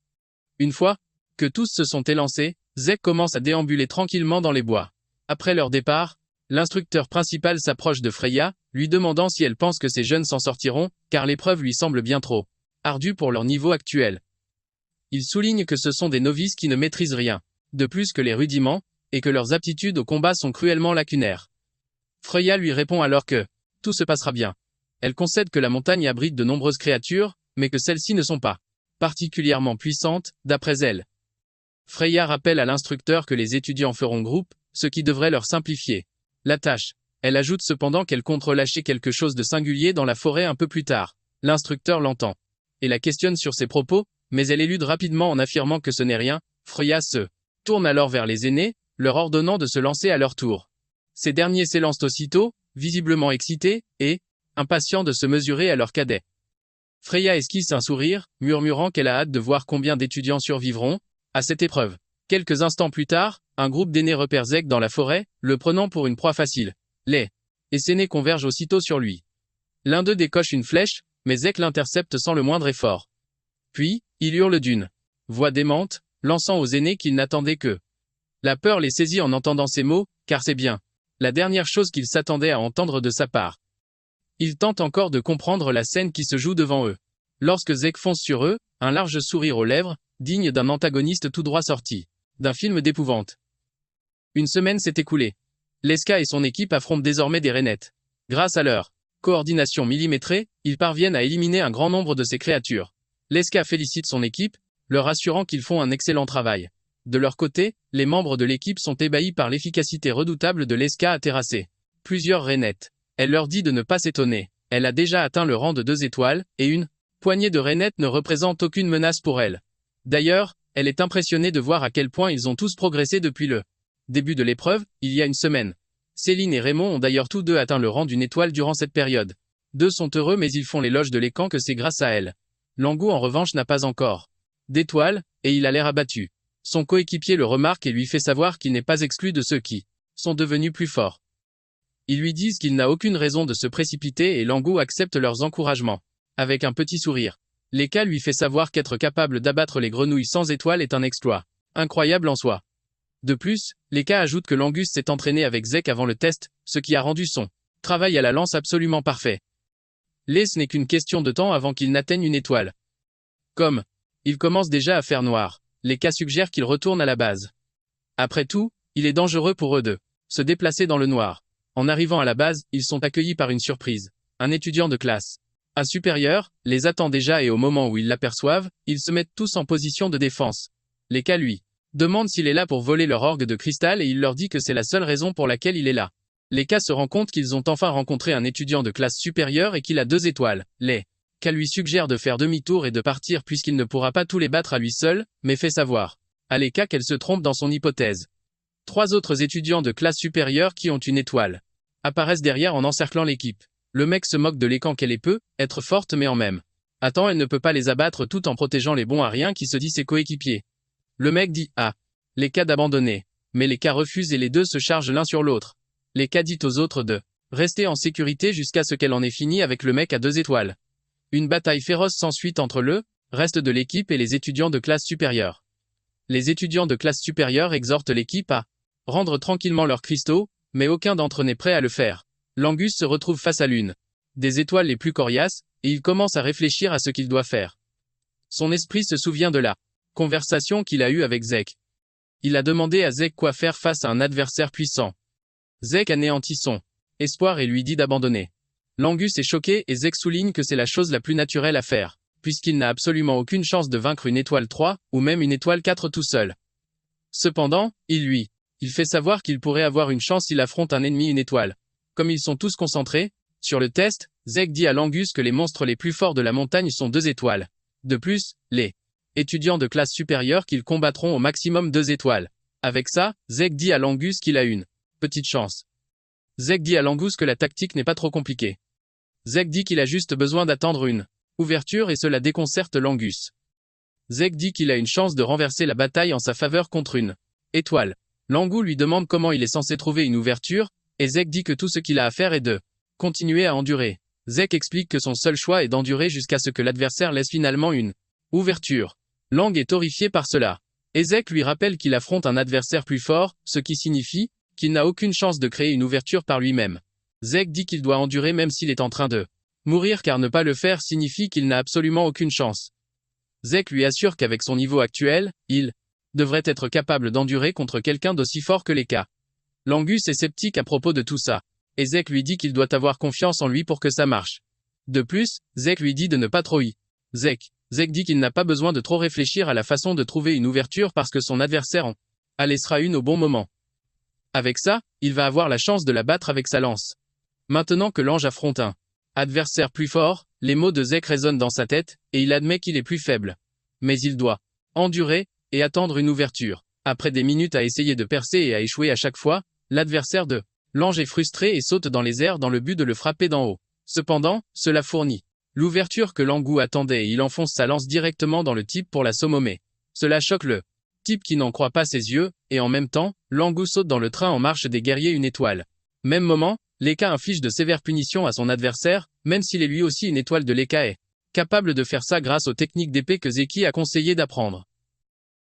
[SPEAKER 1] Une fois que tous se sont élancés, Zek commence à déambuler tranquillement dans les bois. Après leur départ, l'instructeur principal s'approche de Freya, lui demandant si elle pense que ces jeunes s'en sortiront, car l'épreuve lui semble bien trop ardue pour leur niveau actuel. Il souligne que ce sont des novices qui ne maîtrisent rien de plus que les rudiments, et que leurs aptitudes au combat sont cruellement lacunaires. Freya lui répond alors que tout se passera bien. Elle concède que la montagne abrite de nombreuses créatures, mais que celles-ci ne sont pas particulièrement puissantes, d'après elle. Freya rappelle à l'instructeur que les étudiants feront groupe, ce qui devrait leur simplifier la tâche. Elle ajoute cependant qu'elle compte relâcher quelque chose de singulier dans la forêt un peu plus tard. L'instructeur l'entend et la questionne sur ses propos, mais elle élude rapidement en affirmant que ce n'est rien. Freya se tourne alors vers les aînés, leur ordonnant de se lancer à leur tour. Ces derniers s'élancent aussitôt, visiblement excités, et impatients de se mesurer à leurs cadets. Freya esquisse un sourire, murmurant qu'elle a hâte de voir combien d'étudiants survivront à cette épreuve. Quelques instants plus tard, un groupe d'aînés repère Zek dans la forêt, le prenant pour une proie facile. Les aînés convergent aussitôt sur lui. L'un d'eux décoche une flèche, mais Zek l'intercepte sans le moindre effort. Puis, il hurle d'une voix démente, lançant aux aînés qu'ils n'attendaient que. La peur les saisit en entendant ces mots, car c'est bien la dernière chose qu'ils s'attendaient à entendre de sa part. Ils tentent encore de comprendre la scène qui se joue devant eux. Lorsque Zek fonce sur eux, un large sourire aux lèvres, digne d'un antagoniste tout droit sorti d'un film d'épouvante. Une semaine s'est écoulée. Lekka et son équipe affrontent désormais des rainettes. Grâce à leur coordination millimétrée, ils parviennent à éliminer un grand nombre de ces créatures. Lekka félicite son équipe, leur assurant qu'ils font un excellent travail. De leur côté, les membres de l'équipe sont ébahis par l'efficacité redoutable de l'Eska à terrasser plusieurs rainettes. Elle leur dit de ne pas s'étonner. Elle a déjà atteint le rang de 2 étoiles, et une poignée de rainettes ne représente aucune menace pour elle. D'ailleurs, elle est impressionnée de voir à quel point ils ont tous progressé depuis le début de l'épreuve, il y a une semaine. Céline et Raymond ont d'ailleurs tous deux atteint le rang d'une étoile durant cette période. Deux sont heureux mais ils font l'éloge de l'écan que c'est grâce à elle. Langou en revanche n'a pas encore d'étoile, et il a l'air abattu. Son coéquipier le remarque et lui fait savoir qu'il n'est pas exclu de ceux qui sont devenus plus forts. Ils lui disent qu'il n'a aucune raison de se précipiter et Langou accepte leurs encouragements. Avec un petit sourire. Leka lui fait savoir qu'être capable d'abattre les grenouilles sans étoile est un exploit incroyable en soi. De plus, Leka ajoute que Langus s'est entraîné avec Zek avant le test, ce qui a rendu son travail à la lance absolument parfait. Ce n'est qu'une question de temps avant qu'il n'atteigne une étoile. Comme il commence déjà à faire noir, Leka suggère qu'il retourne à la base. Après tout, il est dangereux pour eux de se déplacer dans le noir. En arrivant à la base, ils sont accueillis par une surprise. Un étudiant de classe A supérieur les attend déjà et au moment où ils l'aperçoivent, ils se mettent tous en position de défense. Leka lui demande s'il est là pour voler leur orgue de cristal et il leur dit que c'est la seule raison pour laquelle il est là. Leka se rend compte qu'ils ont enfin rencontré un étudiant de classe supérieure et qu'il a 2 étoiles. Leka lui suggère de faire demi-tour et de partir puisqu'il ne pourra pas tous les battre à lui seul, mais fait savoir à Leka qu'elle se trompe dans son hypothèse. 3 autres étudiants de classe supérieure qui ont une étoile apparaissent derrière en encerclant l'équipe. Le mec se moque de l'écan qu'elle est peu, être forte mais en même temps elle ne peut pas les abattre tout en protégeant les bons à rien qui se dit ses coéquipiers. Le mec dit à Leka d'abandonner, mais Leka refuse et les deux se chargent l'un sur l'autre. Leka dit aux autres de rester en sécurité jusqu'à ce qu'elle en ait fini avec le mec à 2 étoiles. Une bataille féroce s'ensuit entre le reste de l'équipe et les étudiants de classe supérieure. Les étudiants de classe supérieure exhortent l'équipe à rendre tranquillement leurs cristaux, mais aucun d'entre eux n'est prêt à le faire. Langus se retrouve face à l'une des étoiles les plus coriaces, et il commence à réfléchir à ce qu'il doit faire. Son esprit se souvient de la conversation qu'il a eue avec Zek. Il a demandé à Zek quoi faire face à un adversaire puissant. Zek anéantit son espoir et lui dit d'abandonner. Langus est choqué et Zek souligne que c'est la chose la plus naturelle à faire, puisqu'il n'a absolument aucune chance de vaincre une étoile 3, ou même une étoile 4 tout seul. Cependant, il fait savoir qu'il pourrait avoir une chance s'il affronte un ennemi une étoile. Comme ils sont tous concentrés sur le test, Zek dit à Langus que les monstres les plus forts de la montagne sont 2 étoiles. De plus, les étudiants de classe supérieure qu'ils combattront au maximum 2 étoiles. Avec ça, Zek dit à Langus qu'il a une petite chance. Zek dit à Langus que la tactique n'est pas trop compliquée. Zek dit qu'il a juste besoin d'attendre une ouverture et cela déconcerte Langus. Zek dit qu'il a une chance de renverser la bataille en sa faveur contre une étoile. Langus lui demande comment il est censé trouver une ouverture, et Zek dit que tout ce qu'il a à faire est de continuer à endurer. Zek explique que son seul choix est d'endurer jusqu'à ce que l'adversaire laisse finalement une ouverture. Lang est horrifié par cela. Et Zek lui rappelle qu'il affronte un adversaire plus fort, ce qui signifie qu'il n'a aucune chance de créer une ouverture par lui-même. Zek dit qu'il doit endurer même s'il est en train de mourir car ne pas le faire signifie qu'il n'a absolument aucune chance. Zek lui assure qu'avec son niveau actuel, il devrait être capable d'endurer contre quelqu'un d'aussi fort que Leka. Langus est sceptique à propos de tout ça, et Zek lui dit qu'il doit avoir confiance en lui pour que ça marche. De plus, Zek lui dit de ne pas trop Zek dit qu'il n'a pas besoin de trop réfléchir à la façon de trouver une ouverture parce que son adversaire en laissera une au bon moment. Avec ça, il va avoir la chance de la battre avec sa lance. Maintenant que l'ange affronte un adversaire plus fort, les mots de Zek résonnent dans sa tête, et il admet qu'il est plus faible. Mais il doit endurer et attendre une ouverture. Après des minutes à essayer de percer et à échouer à chaque fois, l'adversaire de l'ange est frustré et saute dans les airs dans le but de le frapper d'en haut. Cependant, cela fournit l'ouverture que Langus attendait et il enfonce sa lance directement dans le type pour l'assommer. Cela choque le type qui n'en croit pas ses yeux, et en même temps, Langus saute dans le train en marche des guerriers une étoile. Même moment, Leka inflige de sévères punitions à son adversaire, même s'il est lui aussi une étoile de Leka est capable de faire ça grâce aux techniques d'épée que Zeki a conseillé d'apprendre.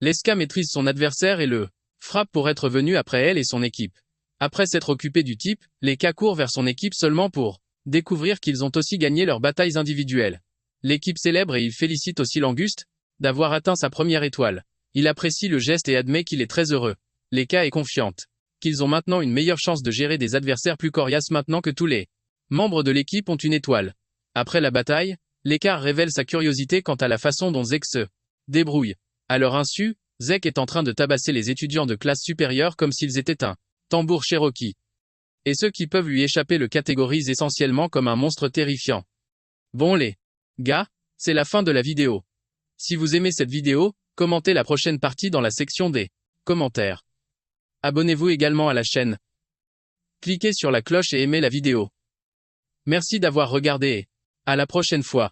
[SPEAKER 1] Leska maîtrise son adversaire et le frappe pour être venu après elle et son équipe. Après s'être occupé du type, Leka court vers son équipe seulement pour découvrir qu'ils ont aussi gagné leurs batailles individuelles. L'équipe célèbre et il félicite aussi Langus d'avoir atteint sa première étoile. Il apprécie le geste et admet qu'il est très heureux. Leka est confiante qu'ils ont maintenant une meilleure chance de gérer des adversaires plus coriaces maintenant que tous les membres de l'équipe ont une étoile. Après la bataille, Leka révèle sa curiosité quant à la façon dont Zek se débrouille. À leur insu, Zek est en train de tabasser les étudiants de classe supérieure comme s'ils étaient un tambour Cherokee. Et ceux qui peuvent lui échapper le catégorisent essentiellement comme un monstre terrifiant. Bon les gars, c'est la fin de la vidéo. Si vous aimez cette vidéo, commentez la prochaine partie dans la section des commentaires. Abonnez-vous également à la chaîne. Cliquez sur la cloche et aimez la vidéo. Merci d'avoir regardé et à la prochaine fois.